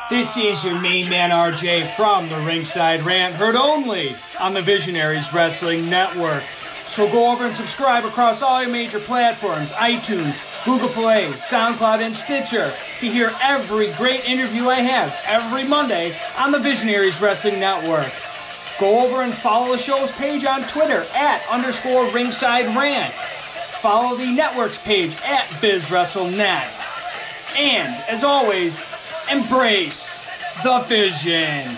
This is your main man RJ from the Ringside Rant, heard only on the Visionaries Wrestling Network. So go over and subscribe across all your major platforms, iTunes, Google Play, SoundCloud, and Stitcher to hear every great interview I have every Monday on the Visionaries Wrestling Network. Go over and follow the show's page on Twitter @_Ringside Rant. Follow the network's page @BizWrestleNet. And, as always, embrace the vision.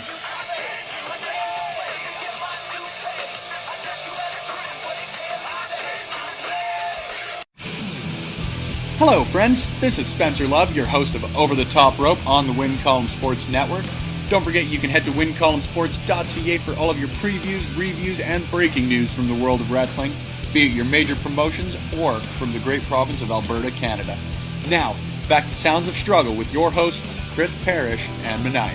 Hello, friends. This is Spencer Love, your host of Over the Top Rope on the Win Column Sports Network. Don't forget you can head to wincolumnsports.ca for all of your previews, reviews, and breaking news from the world of wrestling, be it your major promotions or from the great province of Alberta, Canada. Now, back to Sounds of Struggle with your hosts, Chris Perish and Meniac.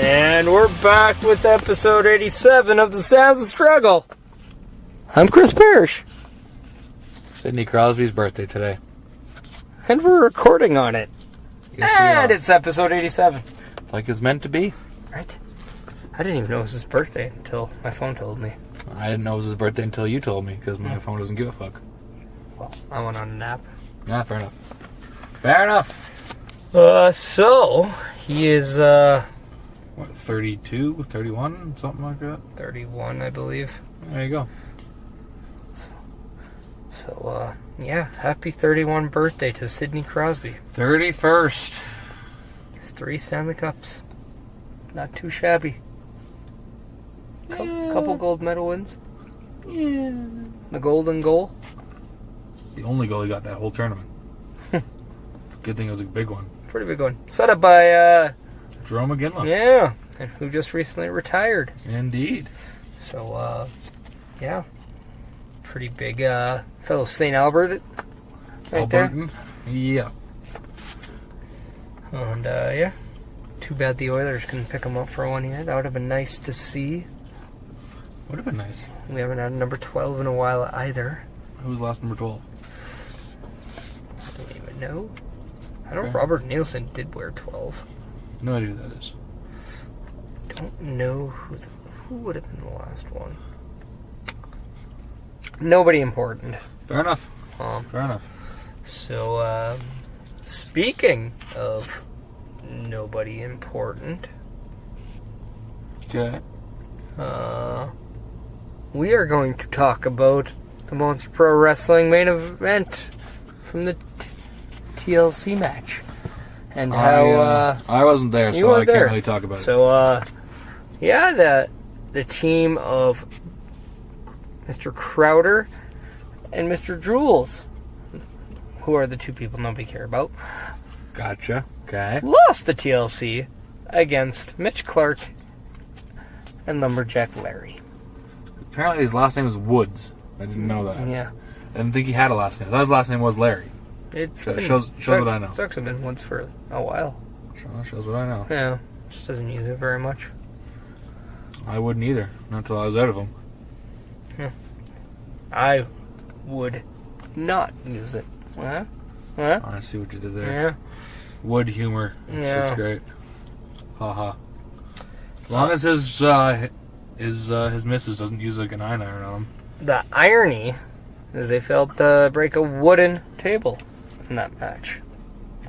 And we're back with episode 87 of the Sounds of Struggle. I'm Chris Perish. Sidney Crosby's birthday today. And we're recording on it. Yes, and it's episode 87. Like it's meant to be. Right? I didn't even know it was his birthday until my phone told me. I didn't know it was his birthday until you told me, because my phone doesn't give a fuck. Well, I went on a nap. Yeah, fair enough. Fair enough. So, he is, What, 32, 31, something like that? 31, I believe. There you go. So, yeah, happy 31 birthday to Sidney Crosby. 31st. His 3 Stanley Cups. Not too shabby. Couple gold medal wins. Yeah. The golden goal. The only goal he got that whole tournament. It's a good thing it was a big one. Pretty big one. Set up by, Jerome McGinley. yeah, and who just recently retired. Indeed. So, yeah. Pretty big, fellow St. Albert right Albertan. Yeah. there. And, yeah. Too bad the Oilers couldn't pick him up for 1 year. That would have been nice to see. Would have been nice. We haven't had number 12 in a while either. Who was last number 12? I don't even know. I know Okay. Robert Nielsen did wear 12. No idea who that is. Don't know who would have been the last one. Nobody important. Fair enough. Fair enough. So, speaking of nobody important, Okay. we are going to talk about the Monster Pro Wrestling main event from the TLC match. And how, I wasn't there, you so I weren't can't there. really talk about it. So, yeah, the team of Mr. Crowder and Mr. Jules, who are the 2 people nobody cared about, Gotcha. Okay. lost the TLC against Mitch Clark and Lumberjack Larry. Apparently his last name is Woods. I didn't know that. Yeah. I didn't think he had a last name. I thought his last name was Larry. It's So it been- shows what I know. It's actually been once for a while. Shows what I know. Yeah, just doesn't use it very much. I wouldn't either. Not until I was out of him. I would not use it. Huh? I see what you did there. Yeah. Wood humor. It's Yeah. great. Haha. As long as his missus doesn't use like an iron on him. The irony is they failed to break a wooden table in that match.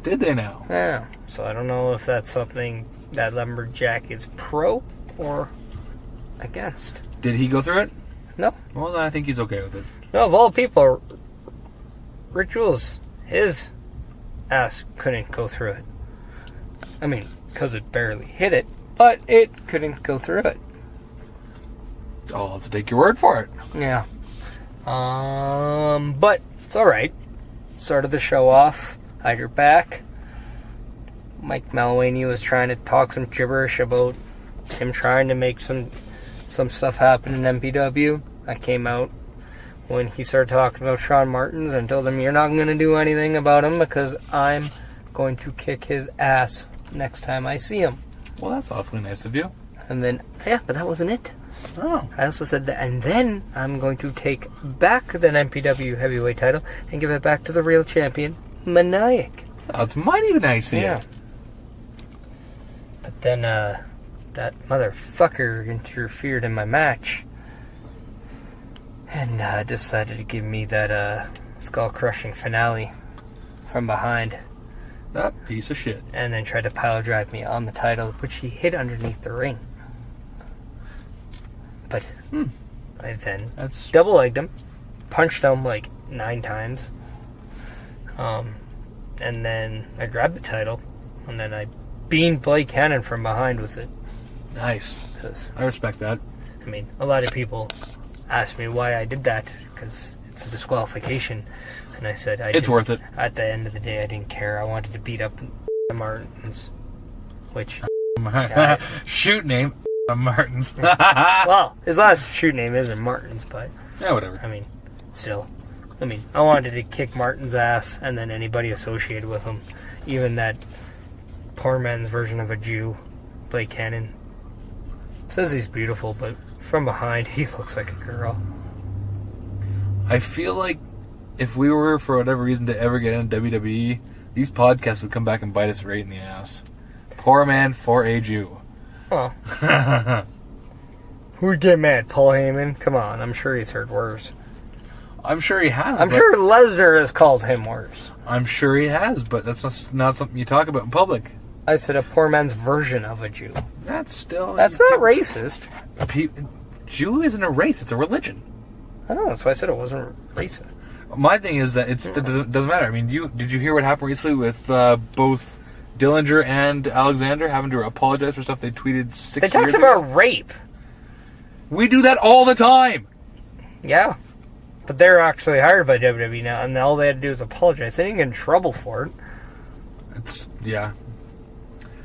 Did they now? Yeah. So I don't know if that's something that Lumberjack is pro or against. Did he go through it? No. Well, then I think he's okay with it. No, of all people, Rick Jules, his ass couldn't go through it. I mean, because it barely hit it, but it couldn't go through it. I'll have to take your word for it. Yeah. But it's alright. Started the show off. Had your back. Mike Malwani was trying to talk some gibberish about him trying to make some stuff happen in MPW. I came out when he started talking about Sean Martins and told him, you're not going to do anything about him because I'm going to kick his ass next time I see him. Well, that's awfully nice of you. And then, yeah, but that wasn't it. Oh. I also said that, and then I'm going to take back the MPW heavyweight title and give it back to the real champion, Meniac. That's mighty nice of you. Yeah. But then, that motherfucker interfered in my match. And, decided to give me that, skull-crushing finale from behind. That piece of shit. And then tried to pile drive me on the title, which he hid underneath the ring. But I then double-legged him, punched him like 9 times, and then I grabbed the title, and then I beamed Blake Cannon from behind with it. Nice. I respect that. I mean, a lot of people ask me why I did that, because it's a disqualification, and I said it's worth it. At the end of the day, I didn't care. I wanted to beat up the Martins, which... Shoot name... Martins. Well, his last shoot name isn't Martins, but... Yeah, whatever. I mean, still. I mean, I wanted to kick Martin's ass, and then anybody associated with him. Even that poor man's version of a Jew, Blake Cannon. Says he's beautiful, but from behind, he looks like a girl. I feel like if we were, for whatever reason, to ever get into WWE, these podcasts would come back and bite us right in the ass. Poor man for a Jew. Oh. Who'd get mad? Paul Heyman? Come on, I'm sure he's heard worse. I'm sure he has. I'm sure Lesnar has called him worse. I'm sure he has, but that's not something you talk about in public. I said a poor man's version of a Jew. That's not racist. Jew isn't a race, it's a religion. I know, that's why I said it wasn't racist. My thing is that it doesn't matter. I mean, did you hear what happened recently with both Dillinger and Alexander having to apologize for stuff they tweeted 6 years ago? They talked about rape. We do that all the time. Yeah. But they're actually hired by WWE now, and all they had to do is apologize. They didn't get in trouble for it. Yeah.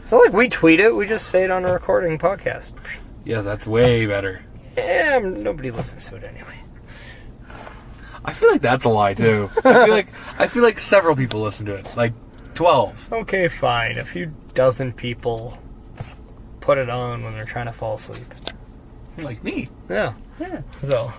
It's not like we tweet it, we just say it on a recording podcast. Yeah, that's way better. Yeah, nobody listens to it anyway. I feel like that's a lie, too. I feel like several people listen to it. Like 12. Okay, fine. A few dozen people put it on when they're trying to fall asleep. Like me. Yeah. So.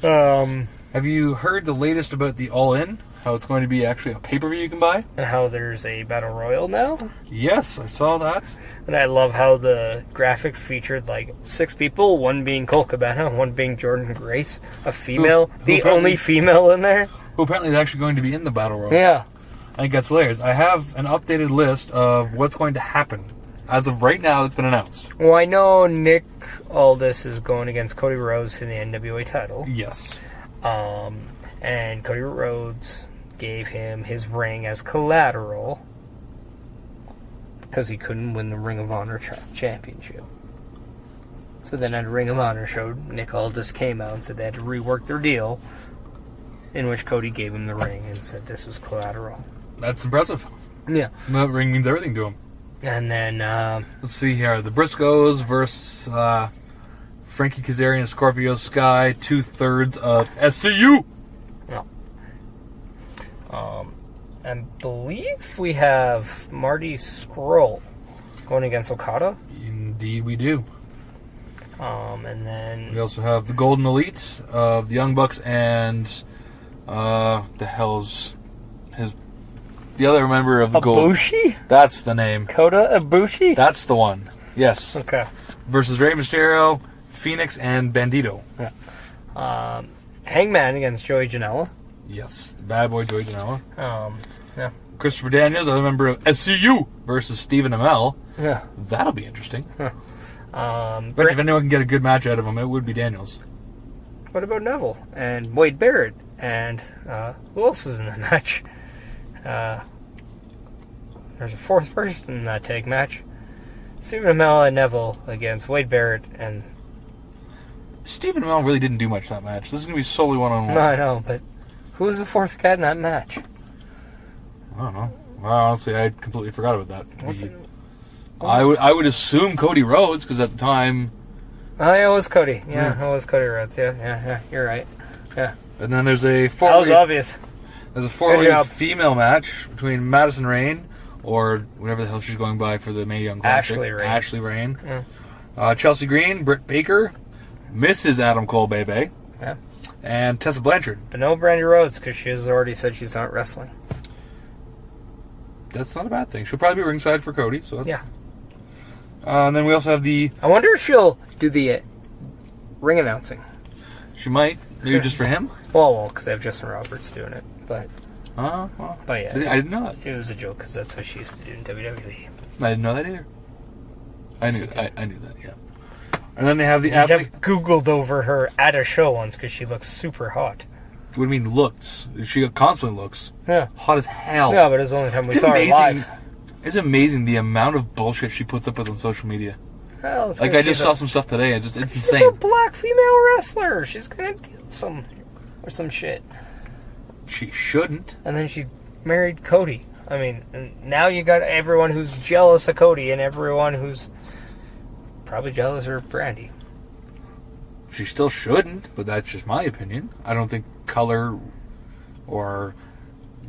Have you heard the latest about the All In? How it's going to be actually a pay-per-view you can buy? And how there's a Battle Royal now? Yes, I saw that. And I love how the graphic featured like 6 people, one being Cole Cabana, one being Jordan Grace, a female, the only female in there. Who apparently is actually going to be in the Battle Royal. Yeah. I think that's hilarious. I have an updated list of what's going to happen. As of right now, it's been announced. Well, I know Nick Aldis is going against Cody Rhodes for the NWA title. Yes. And Cody Rhodes gave him his ring as collateral because he couldn't win the Ring of Honor championship. So then at Ring of Honor show, Nick Aldis came out and said they had to rework their deal, in which Cody gave him the ring and said this was collateral. That's impressive. Yeah. That ring means everything to him. And then, let's see here. The Briscoes versus Frankie Kazarian and Scorpio Sky, 2/3 of SCU. No. I believe we have Marty Scurll going against Okada. Indeed we do. And then... We also have the Golden Elite of the Young Bucks and... the hell's... The other member of the Gold... Ibushi? That's the name. Kota Ibushi? That's the one. Yes. Okay. Versus Rey Mysterio, Phoenix, and Bandito. Yeah. Hangman against Joey Janela. Yes. The bad boy Joey Janela. Yeah. Christopher Daniels, other member of SCU, versus Stephen Amell. Yeah. That'll be interesting. Huh. But if anyone can get a good match out of him, it would be Daniels. What about Neville and Wade Barrett? And who else was in the match? There's a 4th person in that tag match. Stephen Amell and Neville against Wade Barrett and Stephen Amell really didn't do much that match. This is going to be solely one-on-one. No, I know, but who was the fourth guy in that match? I don't know. Well, honestly, I completely forgot about that. I would assume Cody Rhodes, because at the time... Oh, yeah, it was Cody. Yeah, it was Cody Rhodes. Yeah, you're right. Yeah. And then there's a That was obvious. There's a four-way female match between Madison Rayne, or whatever the hell she's going by for the Mae Young Classic. Ashley Rayne. Yeah. Chelsea Green, Britt Baker, Mrs. Adam Cole Bebe, and Tessa Blanchard. But no Brandy Rhodes, because she has already said she's not wrestling. That's not a bad thing. She'll probably be ringside for Cody. So that's... Yeah. And then we also have the... I wonder if she'll do the ring announcing. She might. Maybe just for him? Well, because they have Justin Roberts doing it. But but yeah. I didn't know that. It was a joke, because that's what she used to do in WWE. I didn't know that either. I knew that, yeah. And then they have the... I have Googled over her at a show once, because she looks super hot. What do you mean looks? She constantly looks. Yeah. Hot as hell. Yeah, but it was the only time we saw her live. It's amazing the amount of bullshit she puts up with on social media. Well, like, I just saw some stuff today. It's insane. She's a black female wrestler. She's going to deal some shit. She shouldn't. And then she married Cody. I mean, and now you got everyone who's jealous of Cody and everyone who's probably jealous of Brandy. She still shouldn't, but that's just my opinion. I don't think color or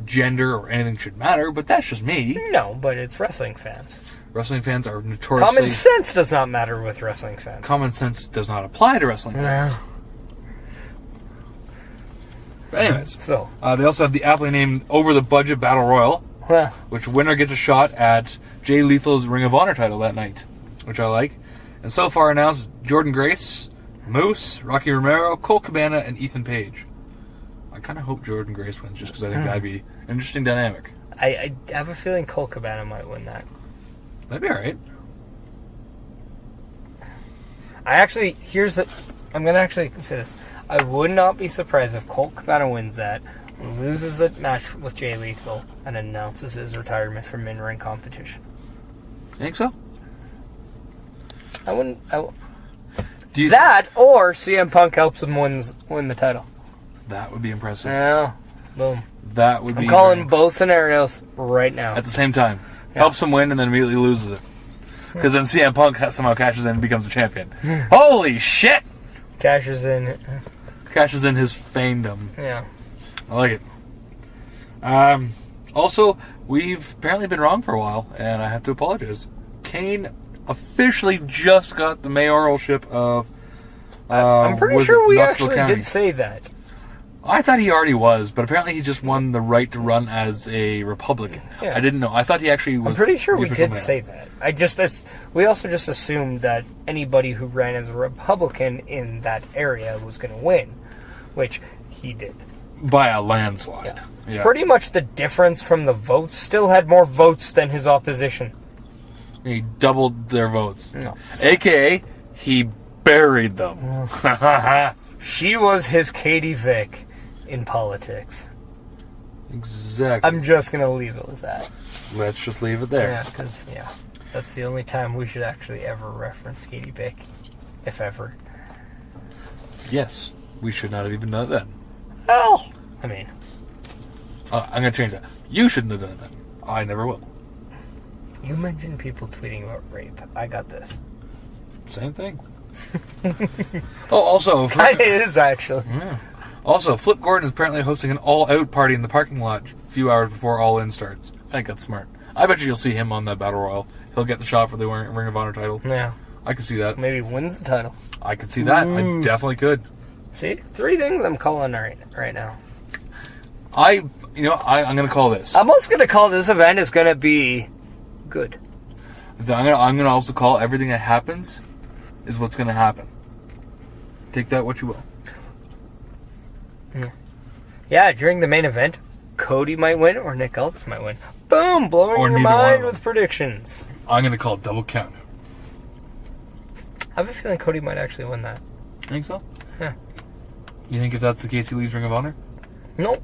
gender or anything should matter, but that's just me. No, but it's wrestling fans. Wrestling fans are notoriously... Common sense does not matter with wrestling fans. Common sense does not apply to wrestling fans. But anyways, so they also have the aptly named Over the Budget Battle Royal, which winner gets a shot at Jay Lethal's Ring of Honor title that night, which I like. And so far announced Jordan Grace, Moose, Rocky Romero, Colt Cabana, and Ethan Page. I kind of hope Jordan Grace wins, just because I think that'd be an interesting dynamic. I have a feeling Colt Cabana might win that. That'd be alright. I'm going to actually consider this. I would not be surprised if Colt Cabana wins that, loses the match with Jay Lethal, and announces his retirement from in-ring competition. Think so? I wouldn't... that, or CM Punk helps him win the title. That would be impressive. Yeah. Boom. That would be... I'm calling both scenarios right now. At the same time. Yeah. Helps him win and then immediately loses it. Because then CM Punk somehow cashes in and becomes a champion. Holy shit! Cashes in his fandom. Yeah. I like it. Also, we've apparently been wrong for a while, and I have to apologize. Kane officially just got the mayoralship of... I'm pretty sure we actually did say that. I thought he already was, but apparently he just won the right to run as a Republican. Yeah. I didn't know. I thought he actually was... I'm pretty sure we did say that. We also just assumed that anybody who ran as a Republican in that area was going to win, which he did. By a landslide. Yeah. Yeah. Pretty much the difference from the votes still had more votes than his opposition. He doubled their votes. No. AKA, he buried them. She was his Katie Vick in politics. Exactly. I'm just going to leave it with that. Let's just leave it there. Yeah, because, that's the only time we should actually ever reference Katie Vick, if ever. Yes, we should not have even done that. Well, I mean... I'm going to change that. You shouldn't have done that. I never will. You mentioned people tweeting about rape. I got this. Same thing. Also... It is, actually. Yeah. Also, Flip Gordon is apparently hosting an all-out party in the parking lot a few hours before All In starts. I think that's smart. I bet you'll see him on that Battle Royal. He'll get the shot for the Ring of Honor title. Yeah. I could see that. Maybe wins the title. I could see that. I definitely could. See? 3 things I'm calling right now. I'm going to call this. I'm also going to call this event is going to be good. So I'm going to also call everything that happens is what's going to happen. Take that what you will. Yeah, during the main event, Cody might win or Nick Aldis might win. Boom! Blowing your mind with predictions. I'm going to call double count. I have a feeling Cody might actually win that. Think so? Yeah. You think if that's the case, he leaves Ring of Honor? Nope.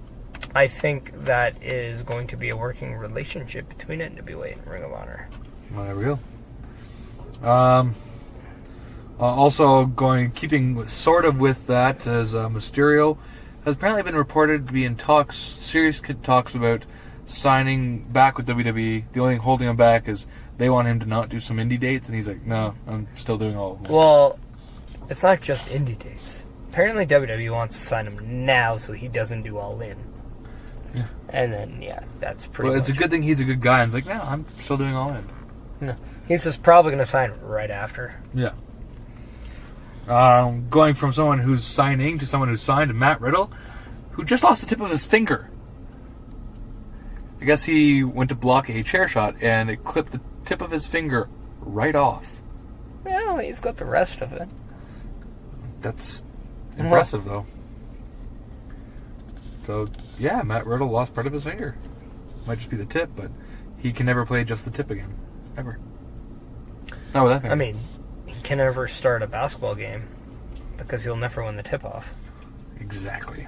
I think that is going to be a working relationship between NWA and Ring of Honor. Well, there we go. Also keeping sort of with that, as Mysterio has apparently been reported to be in serious talks about signing back with WWE. The only thing holding him back is they want him to not do some indie dates, and he's like, no, I'm still doing all of them. Well, it's not just indie dates. Apparently WWE wants to sign him now so he doesn't do All In. Yeah. And then, that's pretty much. It's a good thing he's a good guy, and he's like, no, I'm still doing All In. No. He's just probably going to sign right after. Yeah. Going from someone who's signing to someone who's signed, Matt Riddle, who just lost the tip of his finger. I guess he went to block a chair shot, and it clipped the tip of his finger right off. Well, he's got the rest of it. That's impressive, though. So, yeah, Matt Riddle lost part of his finger. Might just be the tip, but he can never play just the tip again. Ever. Not with that finger. I mean, he can never start a basketball game because he'll never win the tip-off. Exactly.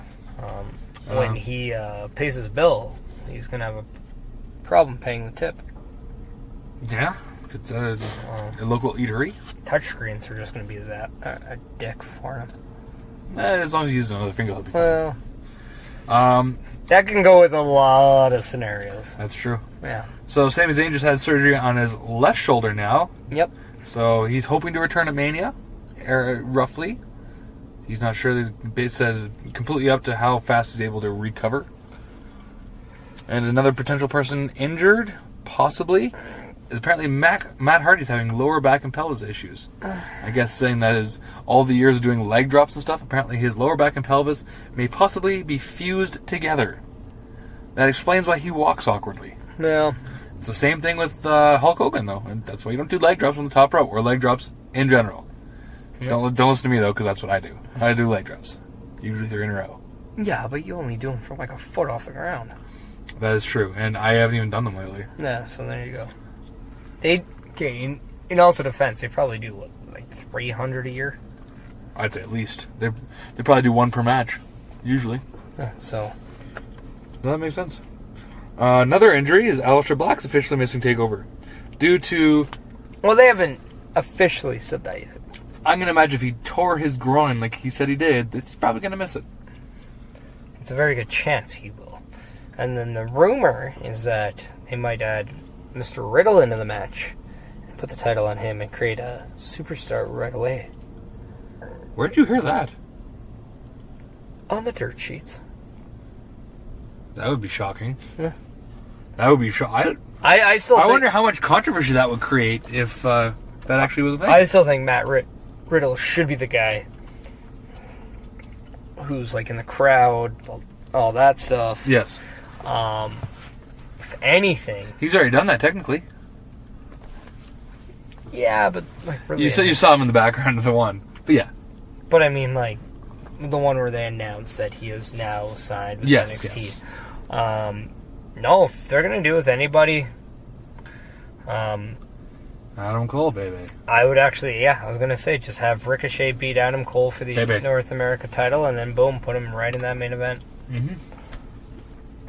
When he pays his bill, he's going to have a problem paying the tip. Yeah. If it's a local eatery. Touchscreens are just going to be a dick for him. As long as he uses another finger, he'll be fine. Well, that can go with a lot of scenarios. That's true. Yeah. So Sami Zayn just had surgery on his left shoulder now. Yep. So he's hoping to return at Mania, roughly. He's not sure. They said completely up to how fast he's able to recover. And another potential person injured, possibly, is apparently Matt Hardy's having lower back and pelvis issues. I guess saying that is all the years of doing leg drops and stuff, apparently his lower back and pelvis may possibly be fused together. That explains why he walks awkwardly. Well, it's the same thing with Hulk Hogan, though. And that's why you don't do leg drops on the top rope, or leg drops in general. Yep. Don't listen to me, though, because that's what I do. I do leg drops. Usually 3 in a row. Yeah, but you only do them from like a foot off the ground. That is true, and I haven't even done them lately. Yeah, so there you go. In also defense, they probably do, what, like 300 a year? I'd say at least. They probably do 1 per match, usually. Yeah, so. That makes sense. Another injury is Aleister Black's officially missing TakeOver. Due to... Well, they haven't officially said that yet. I'm going to imagine if he tore his groin like he said he did, he's probably going to miss it. It's a very good chance he will. And then the rumor is that they might add Mr. Riddle into the match and put the title on him and create a superstar right away. Where did you hear that? On the dirt sheets. That would be shocking. Yeah. That would be shocking. I wonder how much controversy that would create if that actually was a thing. I still think Matt Riddle should be the guy who's like in the crowd, all that stuff. Yes. If anything, he's already done that technically. Yeah, but like really, you saw him in the background of the one, but yeah. But I mean, like the one where they announced that he is now signed with NXT. Yes. No, if they're gonna do it with anybody, Adam Cole, baby. I would actually, I was gonna say just have Ricochet beat Adam Cole for the North America title, and then boom, put him right in that main event. Mm-hmm.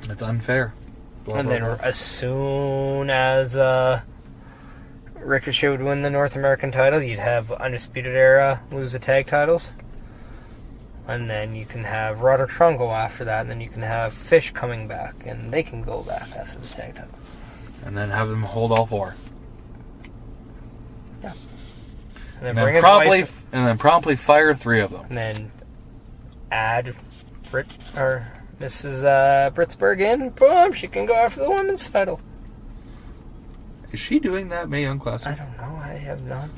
That's unfair. And then as soon as Ricochet would win the North American title, you'd have Undisputed Era lose the tag titles. And then you can have Roderick Strong go after that, and then you can have Fish coming back, and they can go back after the tag title. And then have them hold all 4. Yeah. And then promptly fire 3 of them. And then add Mrs. Britsburg in, boom, she can go after the women's title. Is she doing that Mae Young Classic? I don't know, I have not.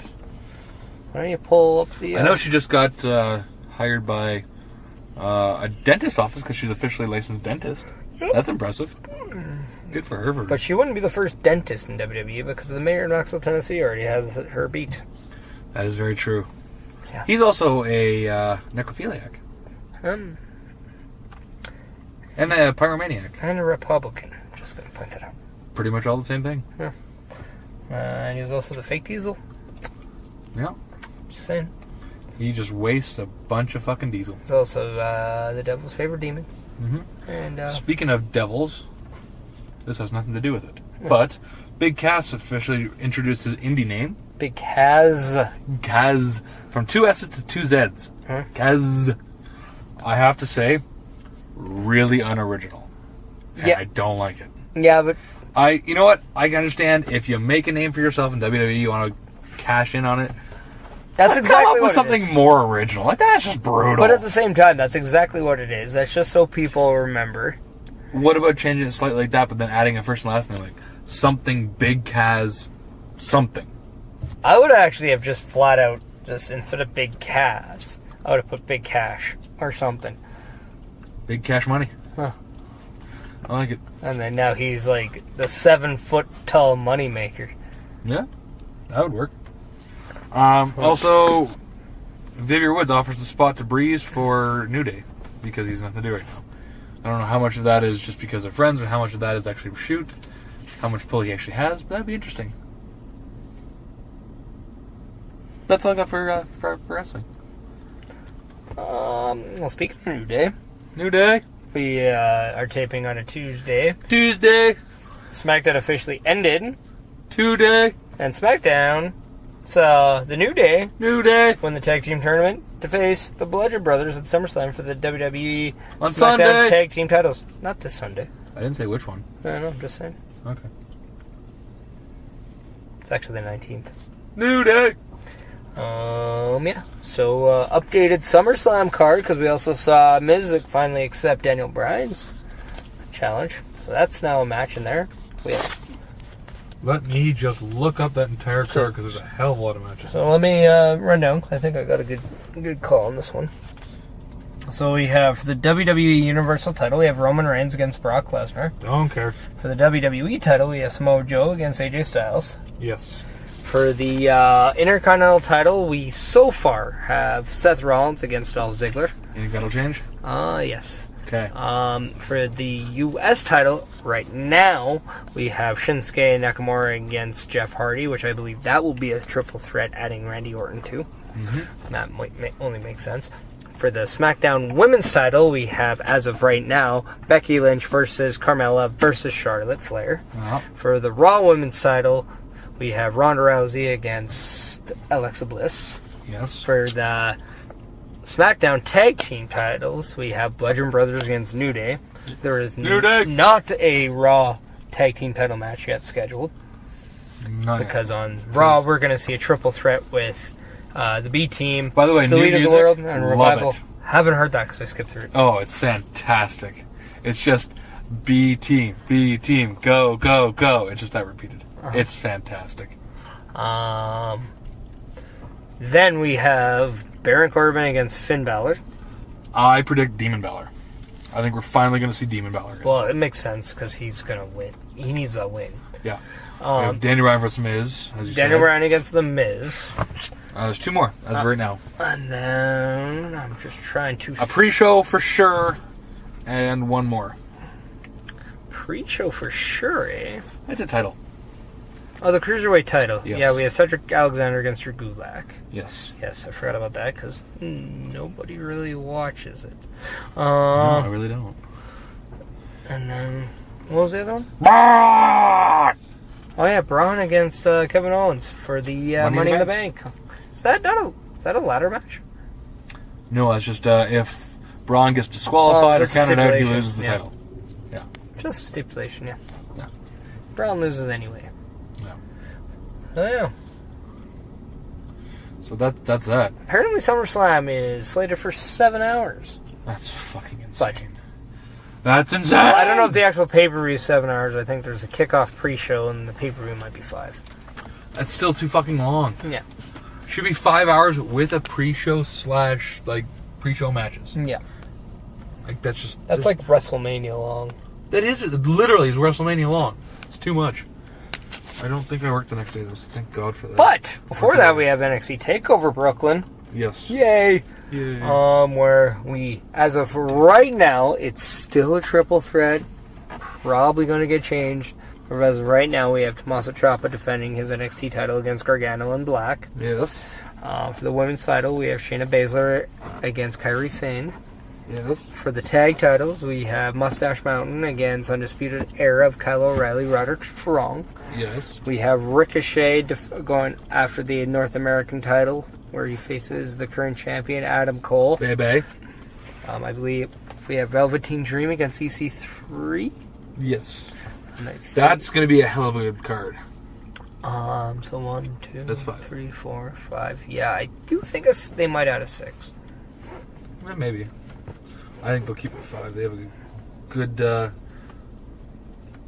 Why don't you pull up the... I know she just got hired by a dentist office because she's officially a licensed dentist. That's impressive. Good for her. But she wouldn't be the first dentist in WWE because the mayor of Knoxville, Tennessee already has her beat. That is very true. Yeah. He's also a necrophiliac. And a pyromaniac. And a Republican. Just going to point that out. Pretty much all the same thing. Yeah. And he was also the fake Diesel. Yeah. Just saying. He just wastes a bunch of fucking diesel. He's also the devil's favorite demon. Mm-hmm. And speaking of devils, this has nothing to do with it. Yeah. But Big Cass officially introduced his indie name. Big Kaz. Kaz. From 2 S's to 2 Z's. Huh? Kaz. I have to say, really unoriginal. And Yeah. I don't like it. Yeah, but... You know what? I can understand if you make a name for yourself in WWE, you want to cash in on it. That's exactly come up what with it something is. more original. Like, that's just brutal. But at the same time, that's exactly what it is. That's just so people remember. What about changing it slightly like that, but then adding a first and last name, like something Big Kaz, something? I would actually have just flat out, just instead of Big Kaz, I would have put Big Cash or something. Big Cash Money. Huh. I like it. And then now he's like the 7-foot-tall moneymaker. Yeah, that would work. Also, Xavier Woods offers the spot to Breeze for New Day because he's nothing to do right now. I don't know how much of that is just because they're friends or how much of that is actually shoot, how much pull he actually has, but that'd be interesting. That's all I got for wrestling. Well, speaking of New Day, New Day. we are taping on a Tuesday. Tuesday. SmackDown officially ended, Today. and SmackDown saw the New Day New Day. win the tag team tournament to face the Bludgeon Brothers at SummerSlam for the WWE On SmackDown Sunday. tag team titles. Not this Sunday. I didn't say which one. I don't know, I'm just saying. Okay. It's actually the 19th. New Day. Yeah. So, updated SummerSlam card, because we also saw Miz finally accept Daniel Bryan's challenge. So that's now a match in there. We have... Let me just look up that entire card because there's a hell of a lot of matches. So let me run down. I think I got a good call on this one. So we have the WWE Universal title. We have Roman Reigns against Brock Lesnar. Don't care. For the WWE title, we have Samoa Joe against AJ Styles. Yes. For the Intercontinental title, we so far have Seth Rollins against Dolph Ziggler. Any battle change? Yes. Okay. For the U.S. title, right now, we have Shinsuke Nakamura against Jeff Hardy, which I believe that will be a triple threat, adding Randy Orton too. Mm-hmm. That might only make sense. For the SmackDown Women's title, we have, as of right now, Becky Lynch versus Carmella versus Charlotte Flair. Uh-huh. For the Raw Women's title, we have Ronda Rousey against Alexa Bliss. Yes. For the SmackDown Tag Team titles, we have Bludgeon Brothers against New Day. There is New Day. not a Raw Tag Team title match yet scheduled. Not Because on Raw, we're going to see a triple threat with the B Team, By the way, the new Lead of the music, World, and love Revival. it. Haven't heard that because I skipped through it. Oh, it's fantastic. It's just B team, go, go, go. It's just that repeated. Uh-huh. It's fantastic. Then we have Baron Corbin against Finn Balor. I predict Demon Balor. I think we're finally going to see Demon Balor again. Well, it makes sense because he's going to win. He needs a win. Yeah. We have Daniel Bryan versus Miz, as you Daniel said. Bryan against The Miz. There's 2 more, as of right now. And then I'm just trying to... A pre-show for sure, and 1 more. Pre-show for sure, eh? It's a title. Oh, the Cruiserweight title. Yes. Yeah, we have Cedric Alexander against Drew Gulak. Yes. Yes, I forgot about that because nobody really watches it. No, I really don't. And then, what was the other one? Braun! Oh yeah, Braun against Kevin Owens for the Money in the Bank. Is that a ladder match? No, it's just if Braun gets disqualified or just a counted out, he stipulation, loses the yeah. title. Yeah. Just stipulation, yeah. Yeah. Braun loses anyway. Yeah. Oh yeah. So that's that. Apparently SummerSlam is slated for 7 hours. That's fucking insane. But That's insane! I don't know if the actual pay-per-view is 7 hours. I think there's a kickoff pre-show and the pay-per-view might be 5. That's still too fucking long. Yeah. Should be 5 hours with a pre-show / pre-show matches. Yeah. Like that's just Like WrestleMania long. that is literally is WrestleMania long. It's too much. I don't think I worked the next day though, so thank God for that. But before that, we have NXT TakeOver Brooklyn. Yes. Yay! Yeah. Where we, as of right now, it's still a triple threat. Probably going to get changed. But as of right now, we have Tommaso Ciampa defending his NXT title against Gargano and Black. Yes. For the women's title, we have Shayna Baszler against Kairi Sane. Yes. For the tag titles, we have Mustache Mountain against Undisputed Era of Kyle O'Reilly, Roderick Strong. Yes. We have Ricochet going after the North American title, where he faces the current champion, Adam Cole. Baby. I believe we have Velveteen Dream against EC3. Yes. That's going to be a hell of a good card. So 1, 2, That's 5. 3, 4, 5. Yeah, I do think they might add a 6. Maybe. I think they'll keep it 5. They have a good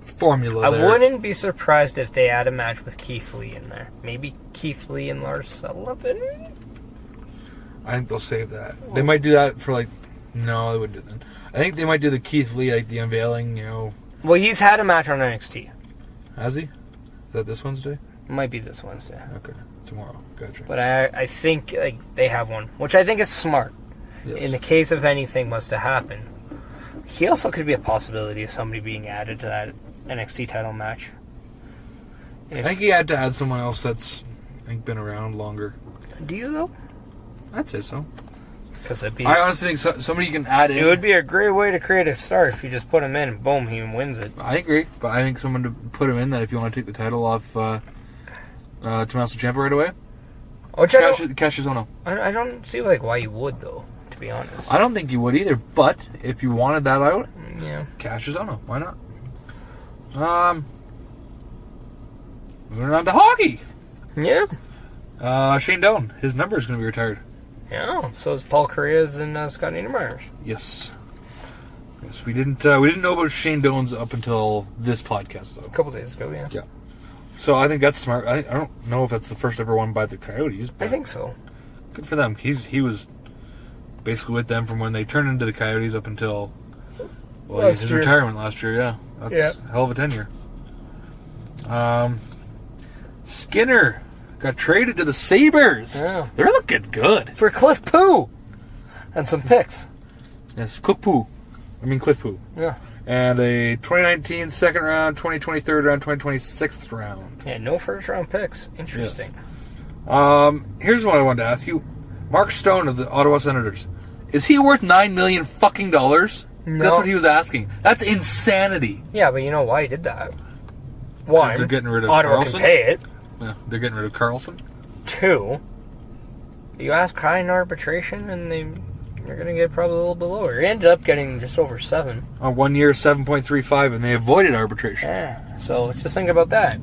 formula there. I wouldn't be surprised if they add a match with Keith Lee in there. Maybe Keith Lee and Lars Sullivan? I think they'll save that. They might do that for like... No, they wouldn't do that. I think they might do the Keith Lee, like the unveiling, you know. Well, he's had a match on NXT. Has he? Is that this Wednesday? It might be this Wednesday. Okay, tomorrow. Gotcha. But I think they have one, which I think is smart. Yes. In the case of anything was to happen. He also could be a possibility of somebody being added to that NXT title match. I think he had to add someone else that's been around longer. Do you, though? I'd say so. Because I honestly think somebody you can add in. It would be a great way to create a star if you just put him in and boom, he wins it. I agree, but I think someone to put him in that if you want to take the title off Tommaso Ciampa right away. Which Cassius-Ohno. I don't see why you would, though, to be honest. I don't think you would either, but if you wanted that out, yeah, Cassius-Ohno. Why not? Moving on to hockey. Yeah. Shane Doan, his number is going to be retired. Yeah. So is Paul Correa's and Scott Niedermayer's. Yes. Yes. We didn't know about Shane Doan's up until this podcast though. A couple days ago, yeah. Yeah. So I think that's smart. I don't know if that's the first ever one by the Coyotes. But I think so. Good for them. He was basically with them from when they turned into the Coyotes up until his retirement last year. Yeah. That's a hell of a tenure. Skinner got traded to the Sabres. Yeah. They're looking good. For Cliff Poo. And some picks. Yes, Cliff Poo. Yeah. And a 2019 second round, 2020 third round, 2020 sixth round. Yeah, no first round picks. Interesting. Yes. Here's what I wanted to ask you. Mark Stone of the Ottawa Senators. Is he worth $9 million fucking dollars? No. That's what he was asking. That's insanity. Yeah, but you know why he did that? One, they're getting rid of Ottawa Carlson. can pay it. Yeah, they're getting rid of Carlson. 2, you ask high in arbitration and you're going to get probably a little bit lower. He ended up getting just over 7. 1 year, 7.35, and they avoided arbitration. Yeah, so just think about that.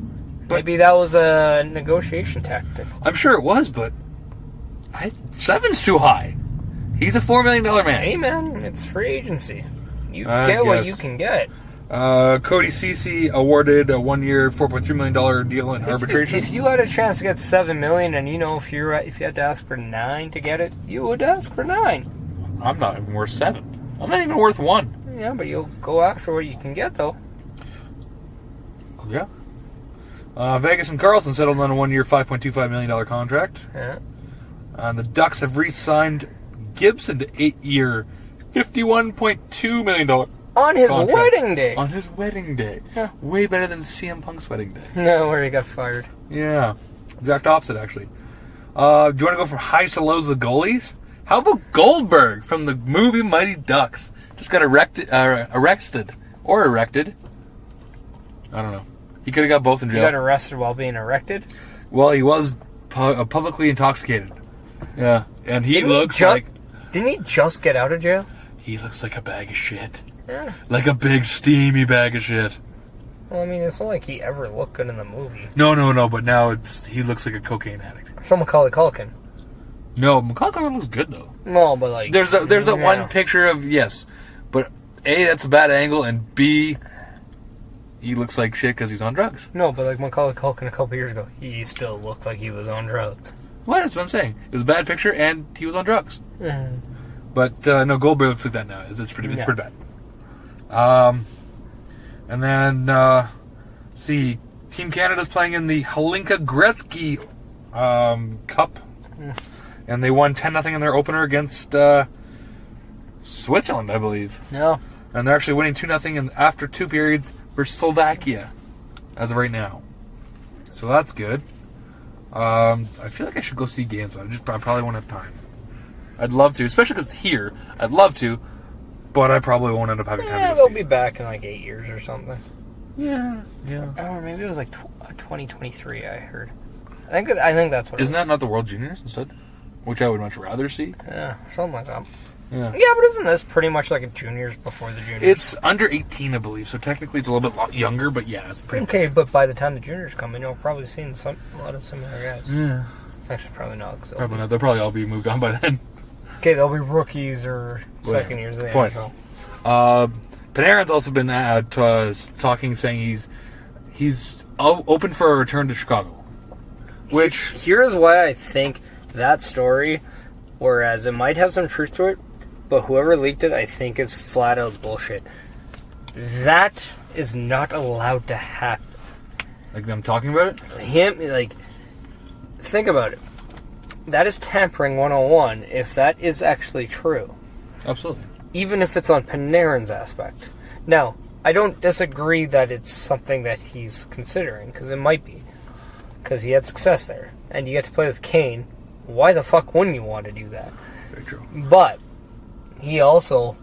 Maybe that was a negotiation tactic. I'm sure it was, but 7's too high. He's a $4 million man. Hey, man, it's free agency. You get what you can get. Cody Ceci awarded a 1 year, $4.3 million deal in arbitration. If you had a chance to get $7 million, and if you had to ask for 9 to get it, you would ask for 9. I'm not even worth 7. I'm not even worth 1. Yeah, but you'll go after what you can get, though. Yeah. Vegas and Carlson settled on a 1 year, $5.25 million contract. Yeah. The Ducks have re-signed Gibson to 8 year, $51.2 million. On his contract. wedding day. On his wedding day. Yeah. Way better than CM Punk's wedding day. No, where he got fired. Yeah. Exact opposite, actually. Do you want to go from highs to lows of the goalies? How about Goldberg from the movie Mighty Ducks? Just got arrested. Or erected. I don't know. He could have got both in jail. He got arrested while being erected? Well, he was publicly intoxicated. Yeah. And he looks like... Didn't he just get out of jail? He looks like a bag of shit. Yeah. Like a big, steamy bag of shit. Well, I mean, it's not like he ever looked good in the movie. No, but now he looks like a cocaine addict. From Macaulay Culkin. No, Macaulay Culkin looks good, though. No, but like... There's that one picture of, yes. But A, that's a bad angle, and B, he looks like shit because he's on drugs. No, but like Macaulay Culkin a couple years ago, he still looked like he was on drugs. Well, that's what I'm saying. It was a bad picture, and he was on drugs. Mm-hmm. But, no, Goldberg looks like that now. It's pretty bad. And then, see, Team Canada's playing in the Hlinka Gretzky Cup. And they won 10-0 in their opener against Switzerland, I believe. Yeah. And they're actually winning 2-0 after 2 periods for Slovakia as of right now. So that's good. I feel like I should go see games, but I probably won't have time. I'd love to, especially because it's here. I'd love to, But I probably won't end up having time to they'll see be back in like 8 years or something. Yeah. Or maybe it was like 2023. I heard. I think that's what. Isn't that not the World Juniors instead? Which I would much rather see. Yeah, something like that. Yeah. Yeah, but isn't this pretty much like a juniors before the juniors? It's under 18, I believe, so technically it's a little bit younger, but yeah, it's pretty okay. But by the time the juniors come in, you'll probably see a lot of similar guys. Yeah. Actually, probably not. Probably not. They'll probably all be moved on by then. Okay, they'll be rookies or second years of the NFL. Panarin's also been talking, saying he's open for a return to Chicago. Which here's why I think that story, whereas it might have some truth to it, but whoever leaked it, I think is flat out bullshit. That is not allowed to happen. Like them talking about it? Think about it. That is tampering 101 if that is actually true. Absolutely. Even if it's on Panarin's aspect. Now, I don't disagree that it's something that he's considering, because it might be. Because he had success there. And you get to play with Kane. Why the fuck wouldn't you want to do that? Very true. But he also,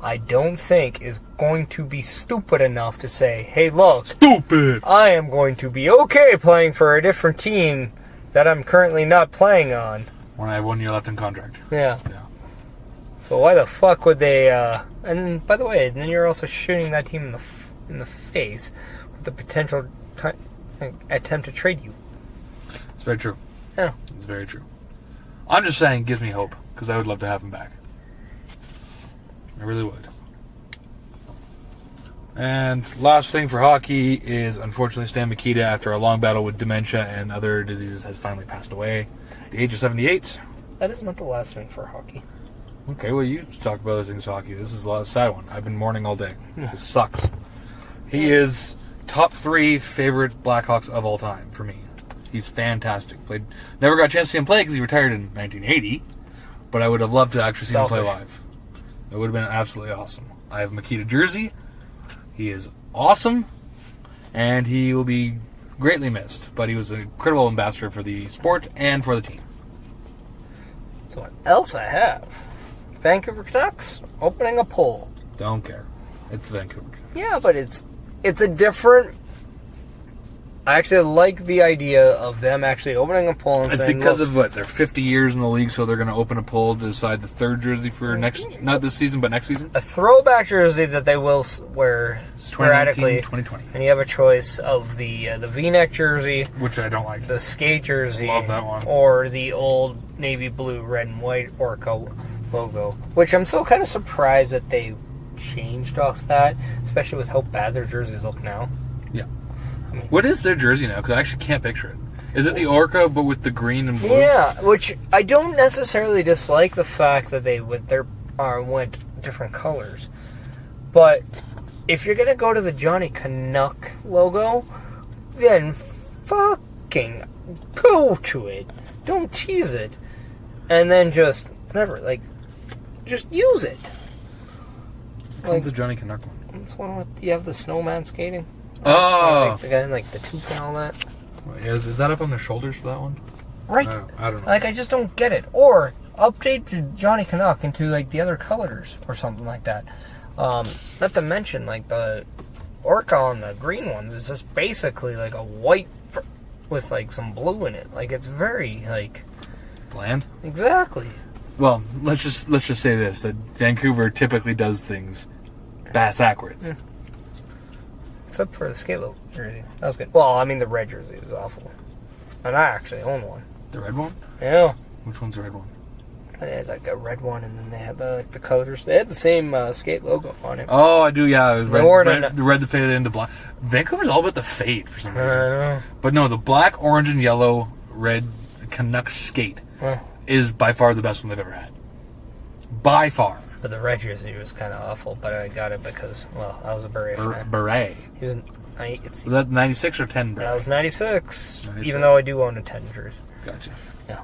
I don't think, is going to be stupid enough to say, hey, look. Stupid! I am going to be okay playing for a different team that I'm currently not playing on. When I have 1 year left in contract. Yeah. So why the fuck would they, and by the way, then you're also shooting that team in the face with the potential attempt to trade you. It's very true. Yeah. It's very true. I'm just saying, it gives me hope, because I would love to have him back. I really would. And last thing for hockey is, unfortunately, Stan Mikita, after a long battle with dementia and other diseases, has finally passed away at the age of 78. That is not the last thing for hockey. Okay, well, you talk about other things hockey. This is a sad one. I've been mourning all day. It sucks. He is top 3 favorite Blackhawks of all time for me. He's fantastic. Never got a chance to see him play because he retired in 1980, but I would have loved to actually see him play live. It would have been absolutely awesome. I have a Mikita jersey. He is awesome, and he will be greatly missed, but he was an incredible ambassador for the sport and for the team. So what else I have? Vancouver Canucks opening a poll. Don't care. It's Vancouver. Yeah, but it's a different. I actually like the idea of them actually opening a poll and saying, because of what? They're 50 years in the league, so they're going to open a poll to decide the third jersey for not this season, but next season? A throwback jersey that they will wear sporadically. 2020. And you have a choice of the V-neck jersey, which I don't like. the skate jersey, Love that one. Or the old navy blue, red and white Orca logo, which I'm still kind of surprised that they changed off that, especially with how bad their jerseys look now. Yeah. What is their jersey now? Because I actually can't picture it. Is it the Orca, but with the green and blue? Yeah, which I don't necessarily dislike the fact that they went different colors. But if you're going to go to the Johnny Canuck logo, then fucking go to it. Don't tease it. And then just, just use it. What's the Johnny Canuck one? It's one with, you have the snowman skating. Oh! The guy in, the toque and all that. Is that up on their shoulders for that one? Right. I don't know. I just don't get it. Or update the Johnny Canuck into, the other colors or something like that. Not to mention, the Orca on the green ones is just basically, a white with, some blue in it. It's very, bland? Exactly. Well, let's just say this, that Vancouver typically does things bass-ackwards. Yeah. Except for the skate logo jersey. That was good. Well, the red jersey was awful. And I actually own one. The red one? Yeah. Which one's the red one? They had, a red one, and then they had, the colors. They had the same skate logo on it. Oh, I do, yeah. It was the red that faded into black. Vancouver's all about the fade for some reason. I know. But no, the black, orange, and yellow red Canuck skate is by far the best one they've ever had. By far. But the red jersey was kind of awful, but I got it because, I was a Beret fan. Beret. He was, Was that 96 or 10 Beret? That was 96, even though I do own a 10 jersey. Gotcha. Yeah.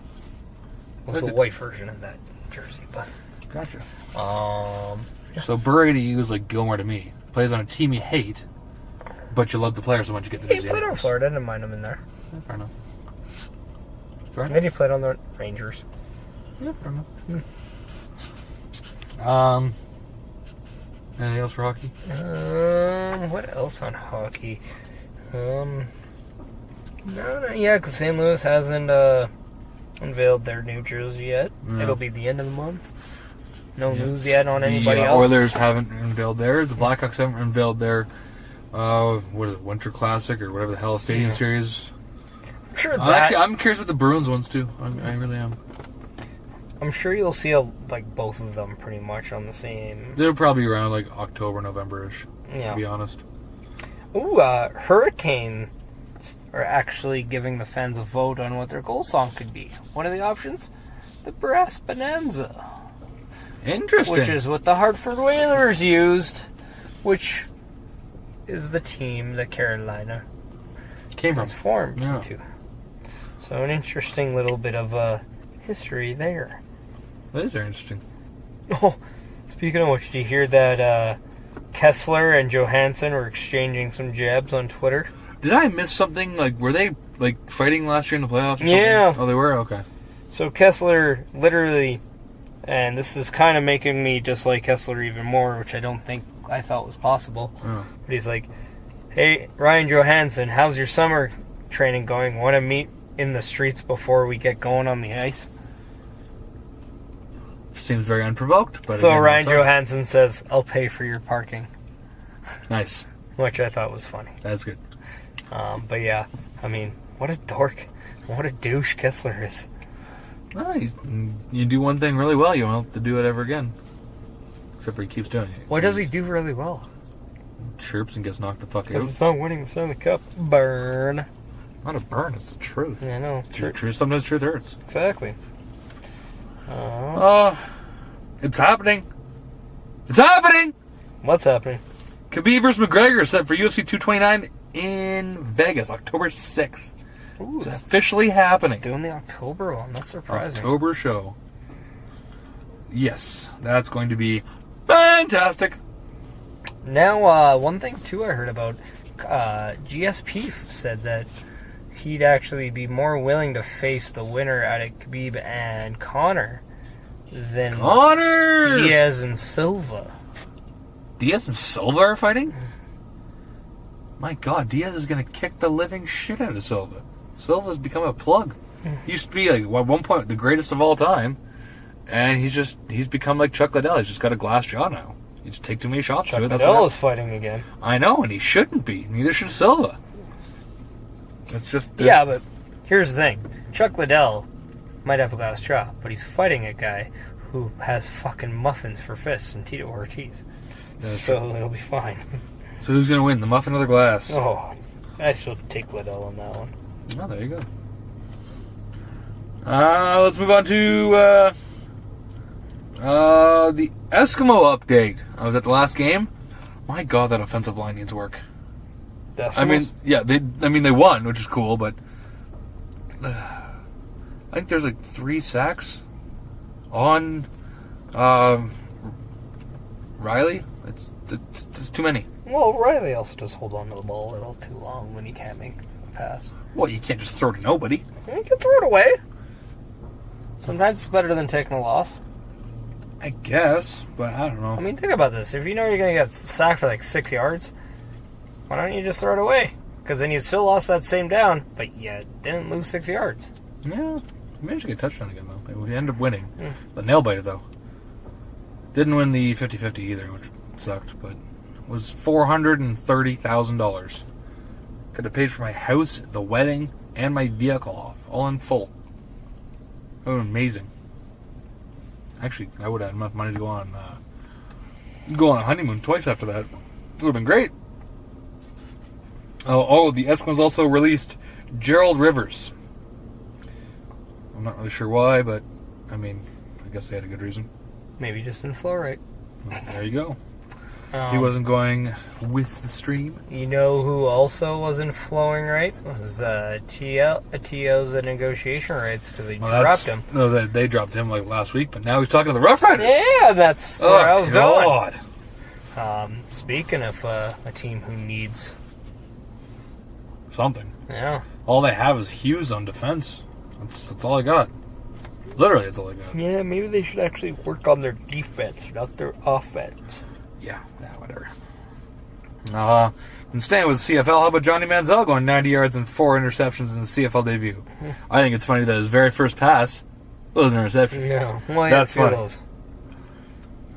It was a white version of that jersey, but... Gotcha. Yeah. So Beret to you is like Gilmore to me. Plays on a team you hate, but you love the player so much you get the He jersey. played on Florida, I didn't mind him in there. Yeah, fair enough. Fair enough. Then he played on the Rangers. Yeah, fair enough. Anything else for hockey? What else on hockey? No, because St. Louis hasn't unveiled their new jersey yet. Yeah. It'll be the end of the month. No news yet on anybody else. The Oilers haven't unveiled theirs. The Blackhawks haven't unveiled their, what is it, Winter Classic or whatever the hell, Stadium Series. I'm sure I'm curious with the Bruins ones too. I really am. I'm sure you'll see both of them pretty much on the same. They're probably around like October, November-ish. Yeah. To be honest. Ooh, Hurricanes are actually giving the fans a vote on what their goal song could be. One of the options, the Brass Bonanza. Interesting. Which is what the Hartford Whalers used, which is the team that Carolina came from. Transformed into. So an interesting little bit of history there. That is very interesting. Oh, speaking of which, did you hear that Kessler and Johansson were exchanging some jabs on Twitter? Did I miss something? Like, were they like fighting last year in the playoffs or something? Yeah. Oh, they were? Okay. So Kessler literally, and this is kind of making me dislike Kessler even more, which I thought was possible. Oh. But he's like, hey, Ryan Johansson, how's your summer training going? Want to meet in the streets before we get going on the ice? Seems very unprovoked. But so again, Ryan Johansson says, I'll pay for your parking. Nice. Which I thought was funny. That's good. But yeah, I mean, what a dork. What a douche Kessler is. Well, you do one thing really well, you won't have to do it ever again. Except for he keeps doing it. What does he do really well? Chirps and gets knocked the fuck out. Because it's not winning the Stanley Cup. Burn. Not a burn, it's the truth. Yeah, I know. Truth, sometimes truth hurts. Exactly. It's happening. It's happening! What's happening? Khabib vs. McGregor is set for UFC 229 in Vegas, October 6th. Ooh, It's officially happening. doing the October one. That's surprising. October show. Yes, that's going to be fantastic. Now, one thing too I heard about, GSP said that he'd actually be more willing to face the winner out of Khabib and Conor than Diaz and Silva. Diaz and Silva are fighting? My God, Diaz is going to kick the living shit out of Silva. Silva's become a plug. He used to be, like, at one point, the greatest of all time. And he's become like Chuck Liddell. He's just got a glass jaw now. You just take too many shots to it. Liddell is fighting again. I know, and he shouldn't be. Neither should Silva. It's just... Yeah, but here's the thing. Chuck Liddell might have a glass jaw, but he's fighting a guy who has fucking muffins for fists and Tito Ortiz. So it'll be fine. So who's going to win, the muffin or the glass? Oh, I still take Liddell on that one. Oh, there you go. Let's move on to the Eskimo update. I was at the last game. My God, that offensive line needs work. I mean, yeah, they won, which is cool, but I think there's like 3 sacks on Riley. It's too many. Well, Riley also does hold on to the ball a little too long when he can't make a pass. Well, you can't just throw it to nobody. You can throw it away. Sometimes it's better than taking a loss. I guess, but I don't know. I mean, think about this. If you know you're going to get sacked for like 6 yards, why don't you just throw it away? Because then you still lost that same down, but you didn't lose 6 yards. Yeah, we managed to get a touchdown again, though. We ended up winning. The nail-biter, though. Didn't win the 50-50 either, which sucked, but was $430,000. Could have paid for my house, the wedding, and my vehicle off, all in full. That would have been amazing. Actually, I would have had enough money to go on a honeymoon twice after that. It would have been great. Oh, the Eskimos also released Gerald Rivers. I'm not really sure why, but I mean, I guess they had a good reason. Maybe just didn't flow right. Well, there you go. He wasn't going with the stream. You know who also wasn't flowing right? Was TO's negotiation rights, because they dropped him. No, they dropped him like last week, but now he's talking to the Rough Riders. Yeah, that's where I was going. Speaking of a team who needs something. Yeah. All they have is Hughes on defense. That's all I got. Literally, that's all I got. Yeah, maybe they should actually work on their defense, not their offense. Yeah, whatever. And staying with CFL, how about Johnny Manziel going 90 yards and 4 interceptions in the CFL debut? I think it's funny that his very first pass was an interception. No. Well, that's funny.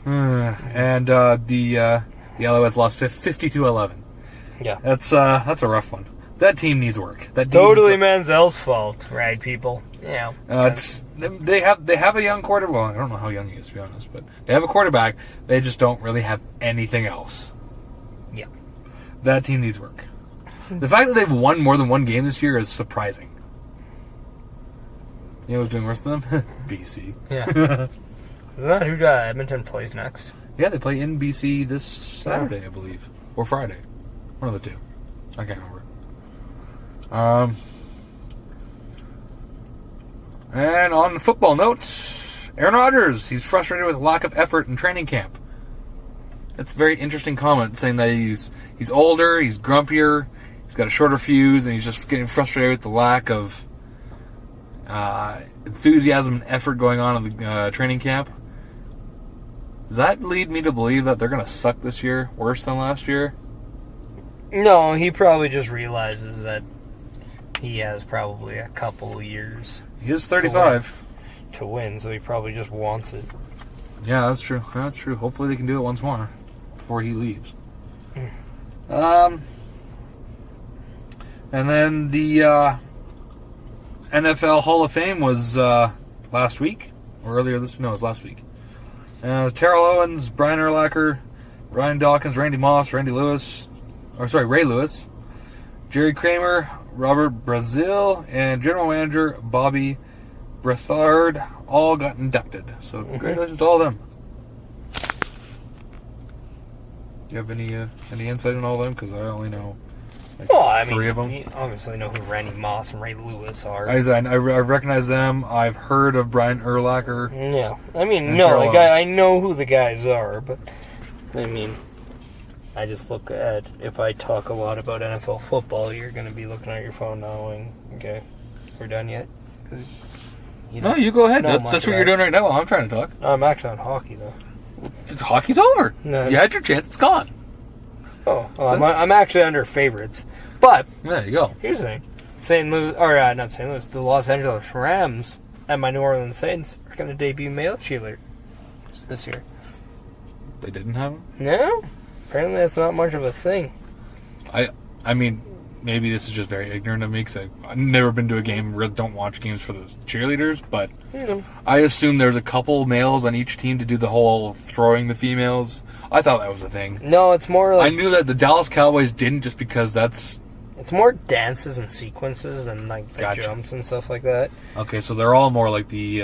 And the Alouettes lost 52-11. Yeah. That's a rough one. That team needs work. That team Totally Manziel's fault, right, people? Yeah. They have a young quarterback. Well, I don't know how young he is, to be honest, but they have a quarterback. They just don't really have anything else. Yeah. That team needs work. The fact that they've won more than one game this year is surprising. You know who's doing worse than them? BC. Yeah. Isn't that who Edmonton plays next? Yeah, they play in BC this Saturday, I believe. Or Friday. One of the two. I can't remember. And on the football note, Aaron Rodgers, he's frustrated with lack of effort in training camp. That's a very interesting comment, saying that he's older, he's grumpier, he's got a shorter fuse, and he's just getting frustrated with the lack of enthusiasm and effort going on in the training camp. Does that lead me to believe that they're going to suck this year, worse than last year? No, he probably just realizes that he has probably a couple years. He is 35. To win, so he probably just wants it. Yeah, that's true. That's true. Hopefully they can do it once more before he leaves. And then the NFL Hall of Fame was last week, or earlier this. No, it was last week. Terrell Owens, Brian Urlacher, Ryan Dawkins, Randy Moss, Ray Lewis, Jerry Kramer, Robert Brazil, and General Manager Bobby Brethard all got inducted. So congratulations to all of them. Do you have any insight on all of them? Because I only know three of them. You obviously know who Randy Moss and Ray Lewis are. I recognize them. I've heard of Brian Urlacher. Yeah. I know who the guys are, but I just look at, if I talk a lot about NFL football, you're going to be looking at your phone now and, okay, we're done yet? No, you go ahead. That's what you're doing right now while I'm trying to talk. I'm actually on hockey, though. Hockey's over. No. You had your chance. It's gone. I'm actually under favorites. But, there you go. Here's the thing. The Los Angeles Rams and my New Orleans Saints are going to debut male cheerleaders this year. They didn't have them? No. Apparently that's not much of a thing. I mean, maybe this is just very ignorant of me because I've never been to a game, really don't watch games for the cheerleaders, but I assume there's a couple males on each team to do the whole throwing the females. I thought that was a thing. No, it's more like... I knew that the Dallas Cowboys didn't just because that's... It's more dances and sequences than like the jumps and stuff like that. Okay, so they're all more like the...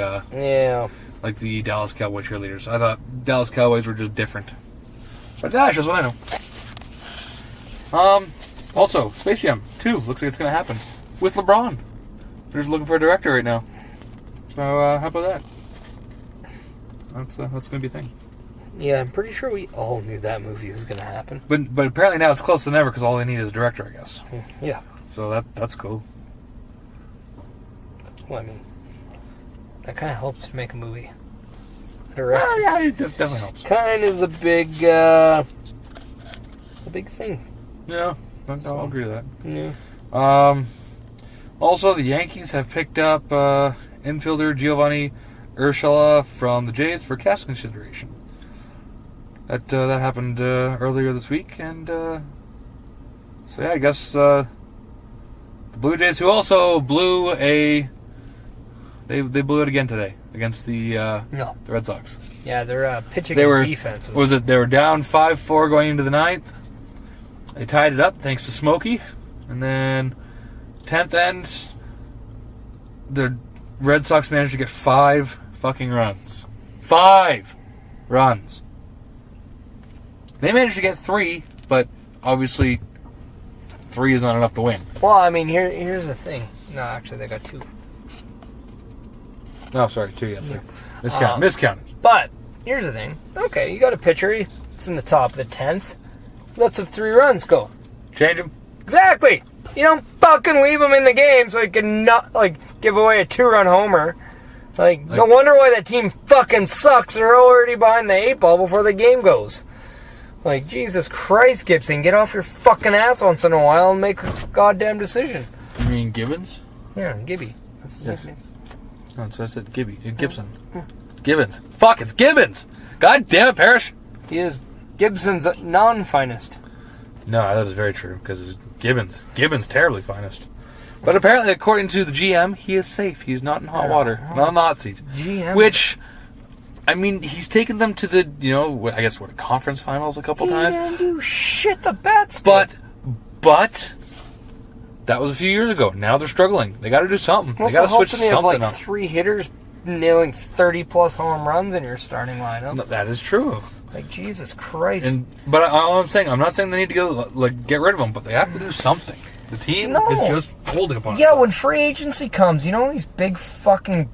like the Dallas Cowboy cheerleaders. I thought Dallas Cowboys were just different. But that's just what I know. Also, Space Jam 2 looks like it's going to happen with LeBron. They're just looking for a director right now. So how about that? That's going to be a thing. Yeah, I'm pretty sure we all knew that movie was going to happen. But apparently now it's closer than ever because all they need is a director, I guess. Yeah. So that's cool. Well, that kind of helps to make a movie. Well, yeah, it definitely helps. Kind of the big thing. Yeah, I'll agree with that. Yeah. Also, the Yankees have picked up infielder Giovanni Urshela from the Jays for cash consideration. That happened earlier this week, and so yeah, I guess the Blue Jays, who also blew they blew it again today against the Red Sox. Yeah, they're pitching and defense. They were down 5-4 going into the ninth. They tied it up thanks to Smokey, and then 10th end, the Red Sox managed to get 5 fucking runs. 5 runs. They managed to get 3, but obviously 3 is not enough to win. Well, here's the thing. No, actually, they got 2. No, sorry, 2, yes. Yeah. Miscounted. But, here's the thing. Okay, you got a pitcher. It's in the top of the 10th. Let some 3 runs go. Change him. Exactly. You don't fucking leave him in the game so he can not, give away a 2-run homer. No wonder why that team fucking sucks. They're already behind the 8 ball before the game goes. Like, Jesus Christ, Gibson, get off your fucking ass once in a while and make a goddamn decision. You mean Gibbons? Yeah, Gibby. That's his name. No, so I said Gibby. Gibson. Gibbons. Fuck, it's Gibbons! God damn it, Perish! He is Gibson's non-finest. No, that is very true, because it's Gibbons. Gibbons' terribly finest. But apparently, according to the GM, he is safe. He's not in hot water. Not in the hot seat. GM. Which, I mean, he's taken them to the, I guess, conference finals a couple times. Man, you shit the bats. But, that was a few years ago. Now they're struggling. They got to do something. They got to switch something up. You have up. 3 hitters nailing 30-plus home runs in your starting lineup. No, that is true. Like, Jesus Christ. But all I'm saying, I'm not saying they need to get rid of them, but they have to do something. The team is just folding upon itself. Yeah, when free agency comes, these big fucking,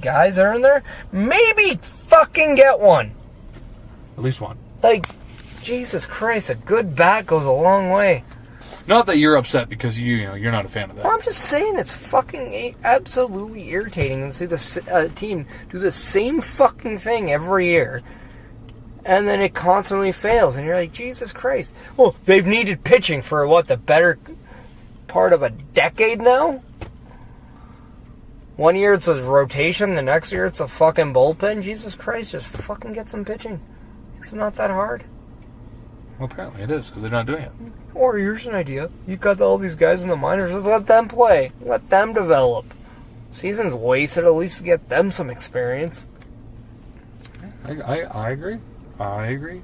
guys are in there? Maybe fucking get one. At least one. Like, Jesus Christ, a good bat goes a long way. Not that you're upset because you're not a fan of that. Well, I'm just saying it's fucking absolutely irritating to see the team do the same fucking thing every year. And then it constantly fails. And you're like, Jesus Christ. Well, they've needed pitching for, the better part of a decade now? One year it's a rotation, the next year it's a fucking bullpen. Jesus Christ, just fucking get some pitching. It's not that hard. Well, apparently it is, because they're not doing it. Or here's an idea. You got all these guys in the minors, just let them play. Let them develop. Season's wasted, at least get them some experience. I agree. I agree.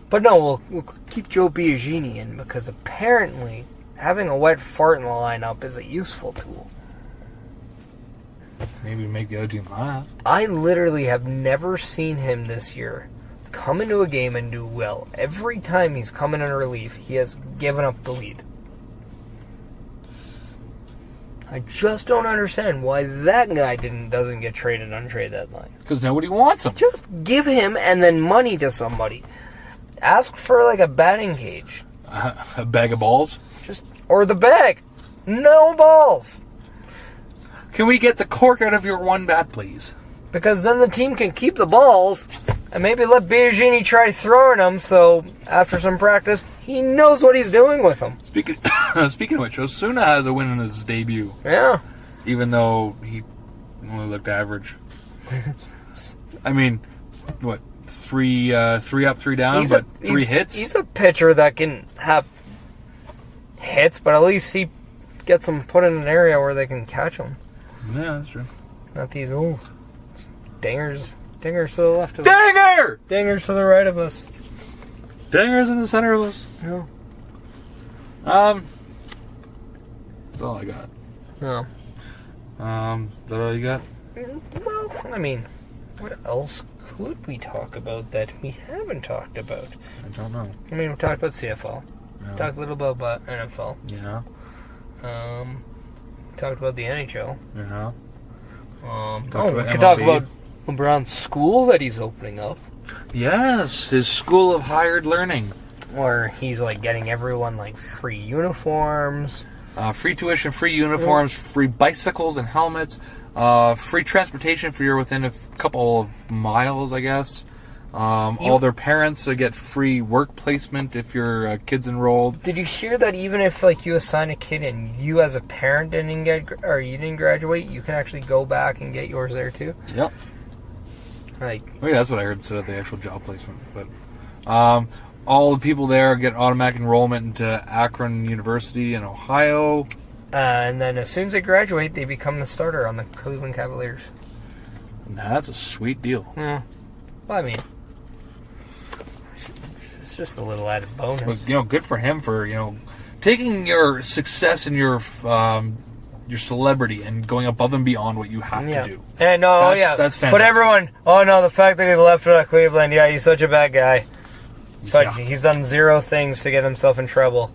But no, we'll keep Joe Biagini in, because apparently having a wet fart in the lineup is a useful tool. Maybe make the other team laugh. I literally have never seen him this year come into a game and do well. Every time he's come in relief, he has given up the lead. I just don't understand why that guy doesn't get traded on trade deadline. Because nobody wants him. Just give him and then money to somebody. Ask for a batting cage. A bag of balls? Or the bag. No balls. Can we get the cork out of your one bat, please? Because then the team can keep the balls and maybe let Biagini try throwing them, so after some practice, he knows what he's doing with them. Speaking of which, Osuna has a win in his debut. Yeah. Even though he only looked average. I mean, what, three up, 3 down, but 3 hits? He's a pitcher that can have hits, but at least he gets them put in an area where they can catch them. Yeah, that's true. Not these, dingers to the left of us. Dinger! Dingers to the right of us. Dingers in the center of us. Yeah. That's all I got. No. Is that all you got? Well, I mean, what else could we talk about that we haven't talked about? I don't know. I mean, we talked about CFL. Yeah. Talked a little bit about NFL. Yeah. Talked about the NHL. Yeah. We could talk about LeBron's school that he's opening up. Yes, his school of hired learning. Where he's getting everyone free uniforms. Free tuition, free uniforms, free bicycles and helmets, free transportation if you're within a couple of miles, I guess. All their parents get free work placement if your kid's enrolled. Did you hear that even if you assign a kid and you as a parent you didn't graduate, you can actually go back and get yours there too? Yep. That's what I heard instead of the actual job placement. But all the people there get automatic enrollment into Akron University in Ohio. And then as soon as they graduate, they become the starter on the Cleveland Cavaliers. Now, that's a sweet deal. Yeah. Well, I mean, it's just a little added bonus. But, good for him for, taking your success and your celebrity and going above and beyond what you have to do. Yeah, That's fantastic. But everyone, the fact that he left Cleveland, he's such a bad guy. But he's done 0 things to get himself in trouble.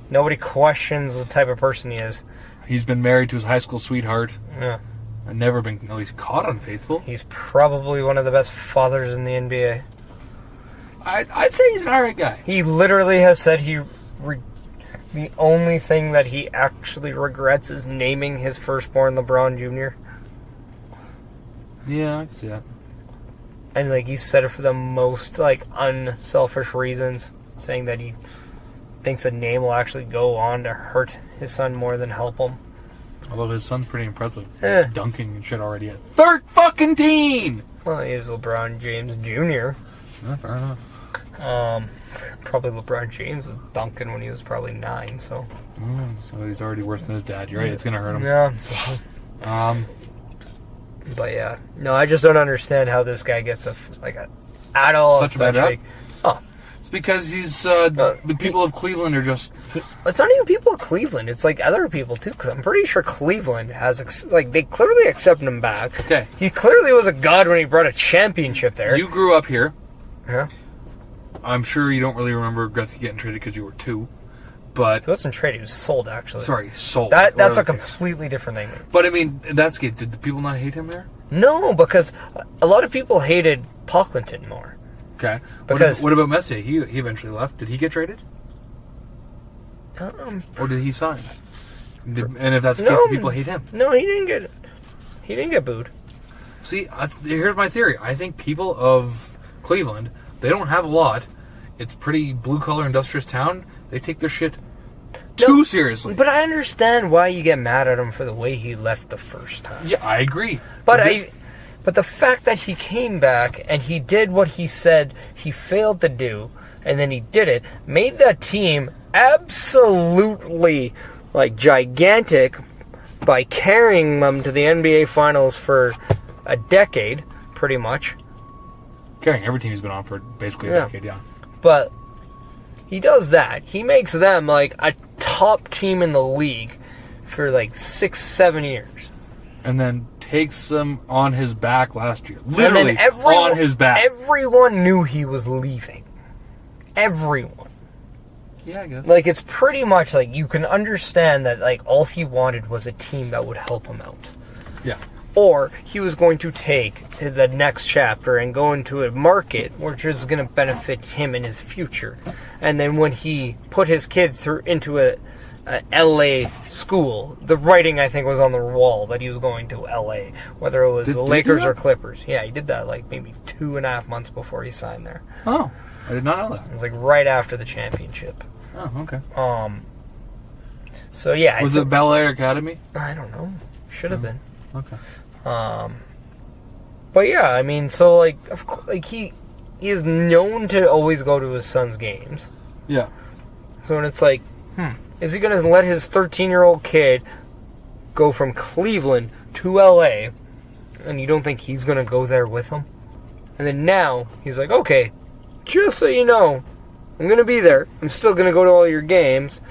Nobody questions the type of person he is. He's been married to his high school sweetheart. Yeah. And never been at least caught unfaithful. He's probably one of the best fathers in the NBA. I'd say he's an alright guy. He literally has said the only thing that he actually regrets is naming his firstborn LeBron Jr. Yeah, I can see that. And, like, he said it for the most, like, unselfish reasons, saying that he thinks the name will actually go on to hurt his son more than help him. Although his son's pretty impressive. Eh. Dunking and shit already at 13! Well, he is LeBron James Jr. Yeah, fair enough. Probably LeBron James was dunking when he was probably 9, so... So he's already worse than his dad. You're right, it's going to hurt him. Yeah. So. But yeah. No, I just don't understand how this guy gets at all. Such a bad rap? Oh. It's because he's, the people of Cleveland are just... It's not even people of Cleveland. It's like other people, too, because I'm pretty sure Cleveland has, they clearly accepted him back. Okay. He clearly was a god when he brought a championship there. You grew up here. Yeah. I'm sure you don't really remember Gretzky getting traded because you were 2, but... He wasn't traded, he was sold, actually. Sorry, sold. That's a completely different thing. But, I mean, that's good. Did the people not hate him there? No, because a lot of people hated Pocklington more. Okay. Because... What about Messier? He eventually left. Did he get traded? Or did he sign? And if that's the case, the people hate him. No, he didn't get booed. See, here's my theory. I think people of Cleveland, they don't have a lot. It's pretty blue-collar, industrious town. They take their shit too seriously. But I understand why you get mad at him for the way he left the first time. Yeah, I agree. But the fact that he came back and he did what he said he failed to do, and then he did it, made that team absolutely, gigantic by carrying them to the NBA Finals for a decade, pretty much. Carrying every team he's been on for basically a decade, yeah. But he does that. He makes them, a top team in the league for, 6-7 years. And then takes them on his back last year. Literally on his back. Everyone knew he was leaving. Everyone. Yeah, I guess. It's pretty much, you can understand that, all he wanted was a team that would help him out. Yeah. Or he was going to take to the next chapter and go into a market which was going to benefit him in his future. And then when he put his kid into a LA school, the writing, I think, was on the wall that he was going to LA, whether it was the Lakers or Clippers. Yeah, he did that maybe 2.5 months before he signed there. Oh, I did not know that. It was right after the championship. Oh, okay. So yeah, was it Bel Air Academy? I don't know. Should have been. Okay. But yeah, I mean, so of course, he is known to always go to his son's games. Yeah. So when it's is he going to let his 13-year-old kid go from Cleveland to LA, and you don't think he's going to go there with him? And then now he's like, okay, just so you know, I'm going to be there. I'm still going to go to all your games.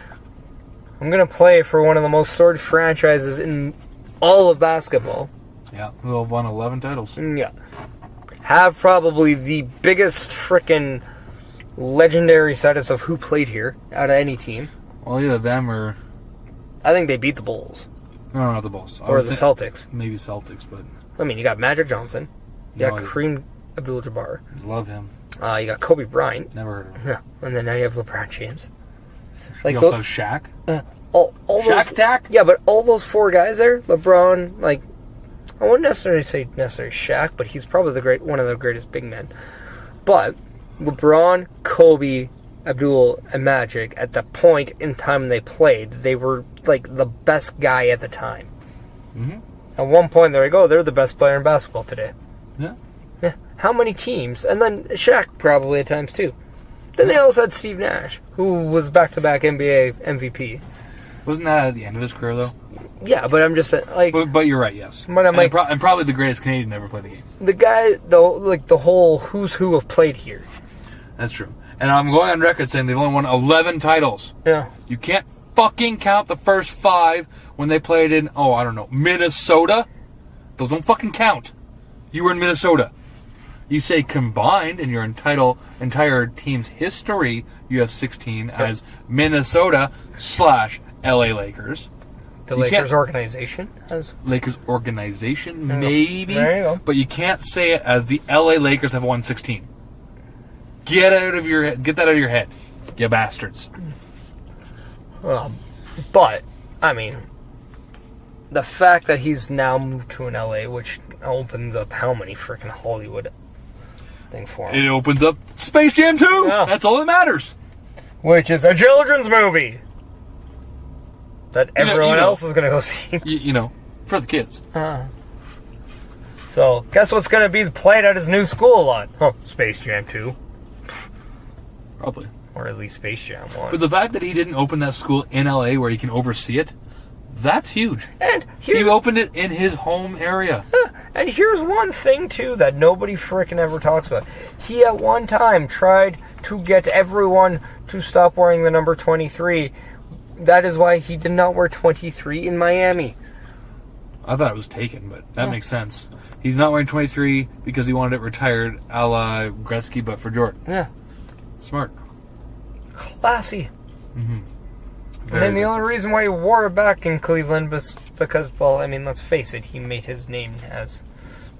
I'm going to play for one of the most storied franchises in all of basketball. Yeah, who have won 11 titles. Yeah. Have probably the biggest frickin' legendary status of who played here out of any team. Well, either them or... I think they beat the Bulls. No, not the Bulls. Or the Celtics. Maybe Celtics, but... I mean, you got Magic Johnson. You got Kareem Abdul-Jabbar. Love him. You got Kobe Bryant. Never heard of him. Yeah. And then now you have LeBron James. You also have Shaq. All Shaq Tack? Yeah, but all those 4 guys there, LeBron, I wouldn't necessarily say Shaq, but he's probably one of the greatest big men. But LeBron, Kobe, Abdul, and Magic, at the point in time they played, they were the best guy at the time. Mm-hmm. At one point, they're they're the best player in basketball today. Yeah. Yeah. How many teams? And then Shaq probably at times too. Then they also had Steve Nash, who was back-to-back NBA MVP. Wasn't that at the end of his career, though? Yeah, but I'm just saying, But you're right, yes. But I'm and probably the greatest Canadian to ever play the game. The guy, the whole who's who have played here. That's true. And I'm going on record saying they've only won 11 titles. Yeah. You can't fucking count the first 5 when they played in, Minnesota. Those don't fucking count. You were in Minnesota. You say combined in your entire team's history, you have 16 as Minnesota / LA Lakers. The Lakers organization has Lakers organization, maybe. There you go. But you can't say it as the LA Lakers have won 16. Get that out of your head, you bastards. But I mean, the fact that he's now moved to an LA, which opens up how many freaking Hollywood thing for him. It opens up Space Jam 2! Yeah. That's all that matters! Which is a children's movie that everyone else is going to go see. For the kids. So, guess what's going to be played at his new school a lot? Space Jam 2. Probably. Or at least Space Jam 1. But the fact that he didn't open that school in LA where he can oversee it, that's huge. And he opened it in his home area. And here's one thing, too, that nobody frickin' ever talks about. He, at one time, tried to get everyone to stop wearing the number 23. That is why he did not wear 23 in Miami. I thought it was taken, but that makes sense. He's not wearing 23 because he wanted it retired a la Gretzky, but for Jordan. Yeah. Smart. Classy. Mm-hmm. And then the only reason why he wore it back in Cleveland was because, well, I mean, let's face it, he made his name as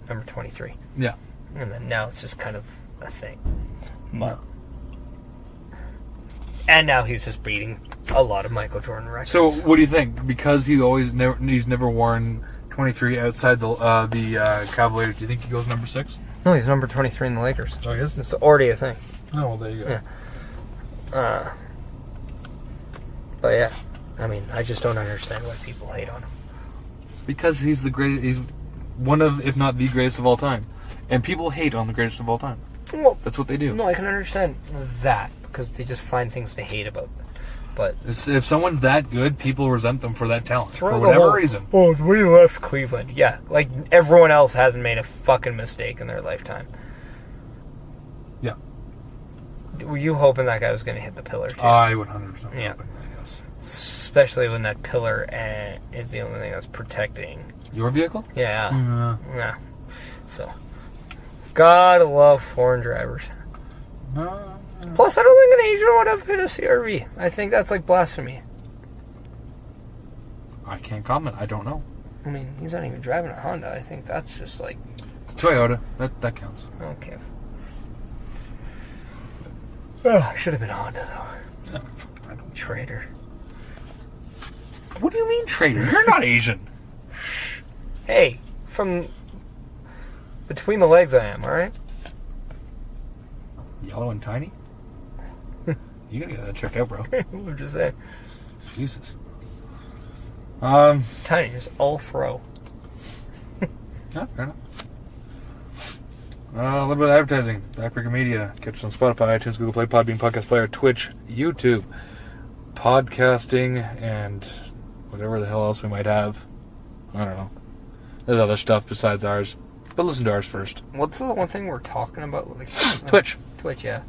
number 23. Yeah. And then now it's just kind of a thing. Yeah. And now he's just beating a lot of Michael Jordan records. So, what do you think? Because he's never worn 23 outside the Cavaliers, do you think he goes number 6? No, he's number 23 in the Lakers. Oh, he is? It's already a thing. Oh, well, there you go. Yeah. But yeah, I mean, I just don't understand why people hate on him. Because he's the greatest. He's one of, if not the greatest of all time, and people hate on the greatest of all time. Well, that's what they do. No, I can understand that because they just find things to hate about them. But if someone's that good, people resent them for that talent for whatever reason. Oh, we left Cleveland. Yeah, like everyone else hasn't made a fucking mistake in their lifetime. Yeah. Were you hoping that guy was going to hit the pillar too? I would 100%. Yeah. Hoping that, yes. Especially when that pillar is the only thing that's protecting your vehicle. Yeah. Yeah. So, gotta love foreign drivers. Plus, I don't think an Asian would have hit a CRV. I think that's like blasphemy. I can't comment. I don't know. I mean, he's not even driving a Honda. I think that's just like... It's Toyota. That counts. Okay. Oh, should have been Honda, though. Yeah, I don't. Traitor. What do you mean, traitor? You're not Asian. Hey, from between the legs I am, alright? Yellow and tiny? You gotta get that checked out, bro. I'm just saying. Jesus. Tiny, just all throw. Yeah, fair enough. A little bit of advertising. Backbreaker Media. Catch us on Spotify, iTunes, Google Play, Podbean, Podcast Player, Twitch, YouTube, podcasting, and whatever the hell else we might have. I don't know. There's other stuff besides ours. But listen to ours first. What's the one thing we're talking about? Like, Twitch. Twitch, yeah.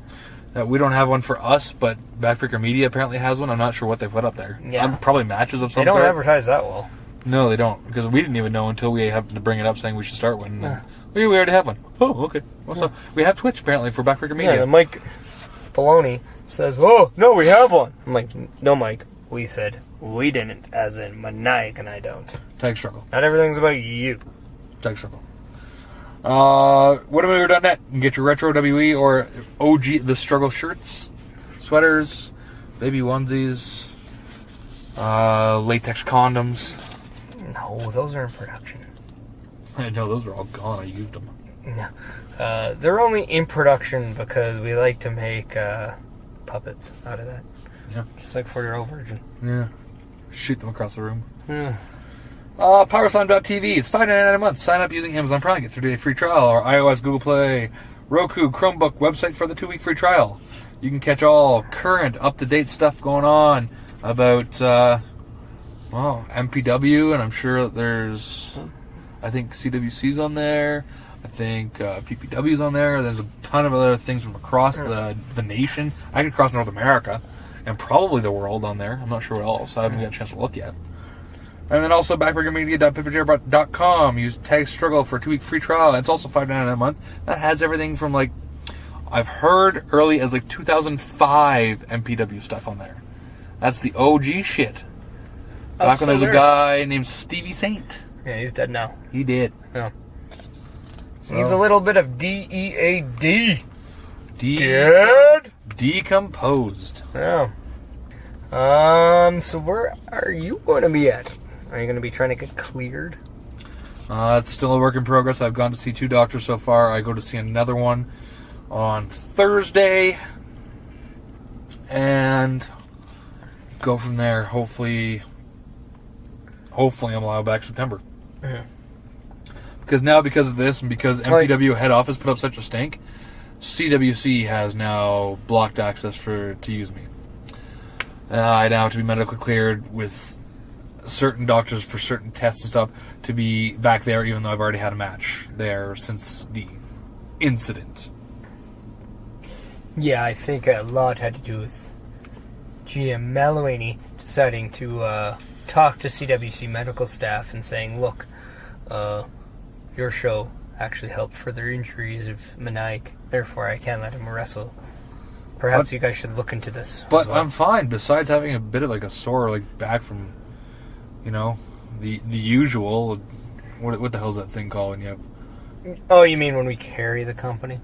We don't have one for us, but Backbreaker Media apparently has one. I'm not sure what they put up there. Yeah. Probably matches of some sort. They don't sort. advertise that well. No, they don't. Because we didn't even know until we happened to bring it up saying we should start one. Yeah. We already have one. Oh, okay. Well, so we have Twitch apparently for Backbreaker Media. Yeah, and Mike Baloney says, "Oh, no, we have one." I'm like, "No, Mike. We said we didn't, as in Maniac and I don't." Tag struggle. Not everything's about you. Tag struggle. Whatever.net. You can get your retro WE or OG The Struggle shirts, sweaters, baby onesies, latex condoms. No, those are in production. I know, those are all gone. I used them. No. They're only in production because we like to make puppets out of that. Yeah. Just like 4-year-old virgin. Yeah. Shoot them across the room. Yeah. Powerslam.tv. It's $5.99 a month. Sign up using Amazon Prime. Get 3-day free trial. Or iOS, Google Play, Roku, Chromebook website for the 2-week free trial. You can catch all current, up-to-date stuff going on about, MPW, and I'm sure there's, I think CWC's on there. I think PPW's on there. There's a ton of other things from across the nation. I could cross North America and probably the world on there. I'm not sure what else. I haven't got a chance to look yet. And then also backbreakermedia.pivotair.com. Use tag struggle for a 2-week free trial. It's also $5.99 a month. That has everything from I've heard early as 2005 MPW stuff on there. That's the OG shit. Back when there was a guy named Stevie Saint. Yeah, he's dead now. He did. Yeah. So he's a little bit of DEAD. Dead? Decomposed. Yeah. So where are you going to be at? Are you going to be trying to get cleared? It's still a work in progress. I've gone to see 2 doctors so far. I go to see another one on Thursday, and go from there. Hopefully I'm allowed back September. Mm-hmm. Because of this, and because MPW head office put up such a stink, CWC has now blocked access to use me. I now have to be medically cleared with certain doctors for certain tests and stuff to be back there, even though I've already had a match there since the incident. Yeah, I think a lot had to do with GM Malwani deciding to talk to CWC medical staff and saying, look, your show actually helped further injuries of Meniac, therefore I can't let him wrestle. Perhaps you guys should look into this. But I'm fine, besides having a bit of like a sore back from, the usual. What the hell's that thing called when you have... Oh, you mean when we carry the company?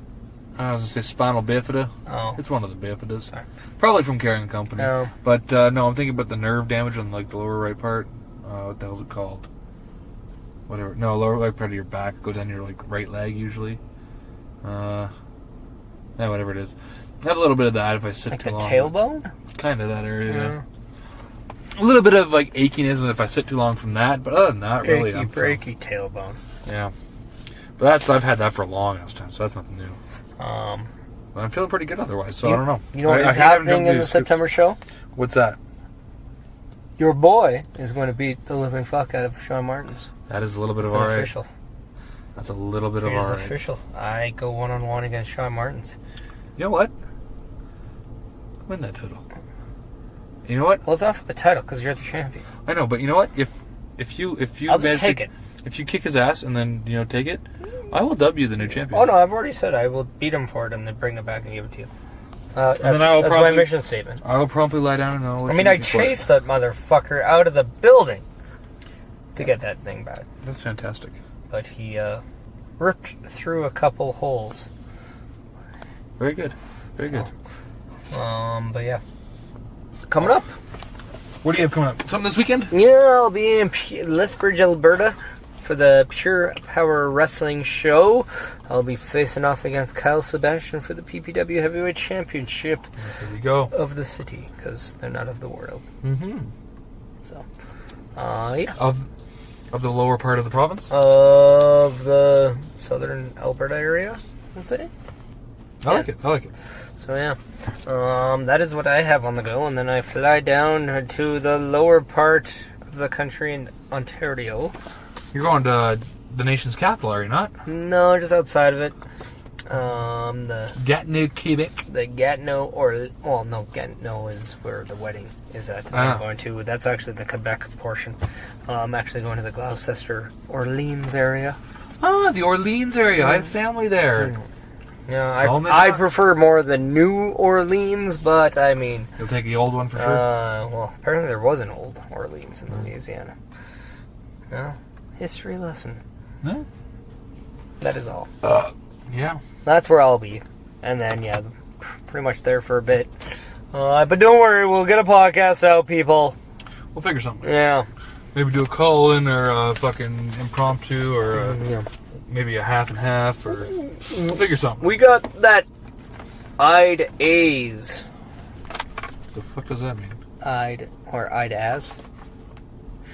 I was going to say spinal bifida. Oh. It's one of the bifidas. Sorry. Probably from carrying the company. Oh. But no, I'm thinking about the nerve damage on the lower right part. What the hell's it called? Whatever. No, lower right part of your back. It goes down your right leg usually. Whatever it is. I have a little bit of that if I sit too long. Like the tailbone? Kind of that area, yeah. A little bit of achiness if I sit too long from that, but other than that, really, I'm breaky tailbone. Yeah. But I've had that for a long ass time, so that's nothing new. But I'm feeling pretty good otherwise, so I don't know. You know what is happening in the September show? What's that? Your boy is going to beat the living fuck out of Shawn Martins. That is a little bit of alright. Official. That's a little bit of alright. alright. It's official. I go 1-on-1 against Shawn Martins. You know what? Win that title. You know what? Well, it's not for the title because you're the champion. I know, but you know what? If you I'll just take it. If you kick his ass and then take it, I will dub you the new champion. Oh no, I've already said I will beat him for it and then bring it back and give it to you. And then I will that's my mission statement. I will promptly lie down and I chased that motherfucker out of the building to get that thing back. That's fantastic. But he ripped through a couple holes. Very good. Very good. But yeah. Coming up. What do you have coming up? Something this weekend? Yeah, I'll be in Lethbridge, Alberta for the Pure Power Wrestling show. I'll be facing off against Kyle Sebastian for the PPW Heavyweight Championship there you go. Of the city, because they're not of the world. Mm-hmm. So, yeah. Of the lower part of the province? Of the southern Alberta area, I'd say. I like it. So yeah, that is what I have on the go, and then I fly down to the lower part of the country in Ontario. You're going to the nation's capital, are you not? No, just outside of it. The Gatineau, Quebec. The Gatineau, Gatineau is where the wedding is at. I'm going to. That's actually the Quebec portion. I'm actually going to the Gloucester, Orleans area. Ah, the Orleans area. I have family there. Yeah, I prefer more the New Orleans, but I mean... You'll take the old one for sure? Well, apparently there was an old Orleans in Louisiana. No, history lesson. No? That is all. Yeah. That's where I'll be. And then, yeah, pretty much there for a bit. But don't worry, we'll get a podcast out, people. We'll figure something. Yeah. Maybe do a call-in or a fucking impromptu or maybe a half and half, or we'll figure something. We got that I'd A's. The fuck does that mean? I'd as.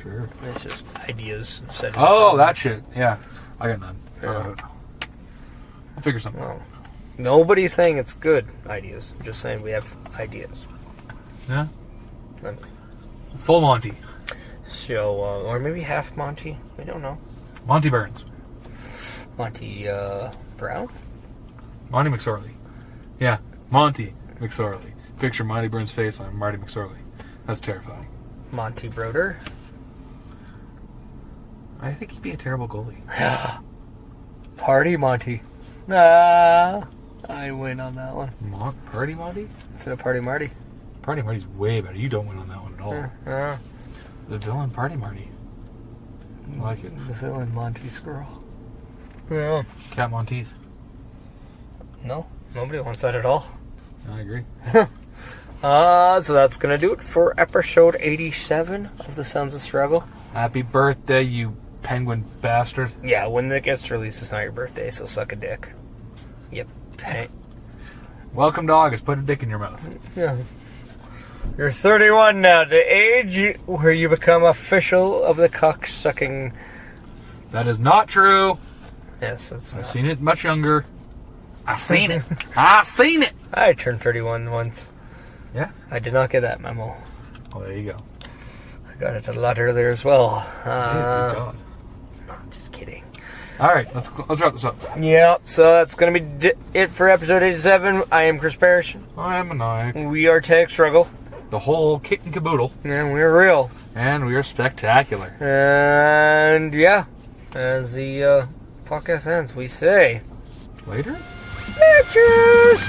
Sure. It's just ideas. That shit. Yeah. I got none. Yeah. I'll figure something out. Nobody's saying it's good ideas. I'm just saying we have ideas. Yeah? Full Monty. So, or maybe half Monty. We don't know. Monty Burns. Monty, Brown? Monty McSorley. Yeah, Monty McSorley. Picture Monty Burns' face on Marty McSorley. That's terrifying. Monty Broder? I think he'd be a terrible goalie. Party Monty. I win on that one. Party Monty? Instead of Party Marty. Party Marty's way better. You don't win on that one at all. The villain Party Marty. I like it. The villain Monty Squirrel. Yeah. Cat Monteith. No, nobody wants that at all. I agree. So that's gonna do it for episode 87 of The Sons of Struggle. Happy birthday, you penguin bastard. Yeah, when it gets released, it's not your birthday, so suck a dick. Yep. Welcome to August. Put a dick in your mouth. Yeah. You're 31 now, the age where you become official of the cock-sucking. That is not true. Yes, that's I've seen it much younger. I've seen it. I've seen it. I turned 31 once. Yeah? I did not get that memo. Oh, there you go. I got it a lot earlier as well. Yeah, good God. No, I'm just kidding. All right, let's wrap this up. Yeah, so that's going to be it for episode 87. I am Chris Perish. I am Meniac. We are Tag Struggle. The whole kit and caboodle. And we're real. And we are spectacular. And yeah, as the podcast ends, we say... Later? Cheers!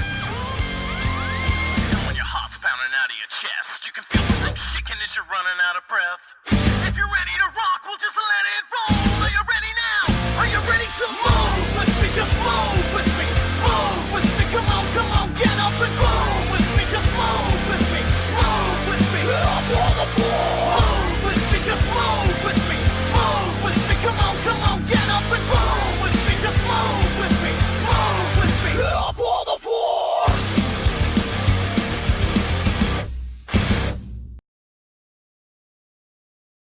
When your heart's pounding out of your chest, you can feel the thing shaking as you're running out of breath. If you're ready to rock, we'll just let it roll. Are you ready now? Are you ready to move? Let's just move.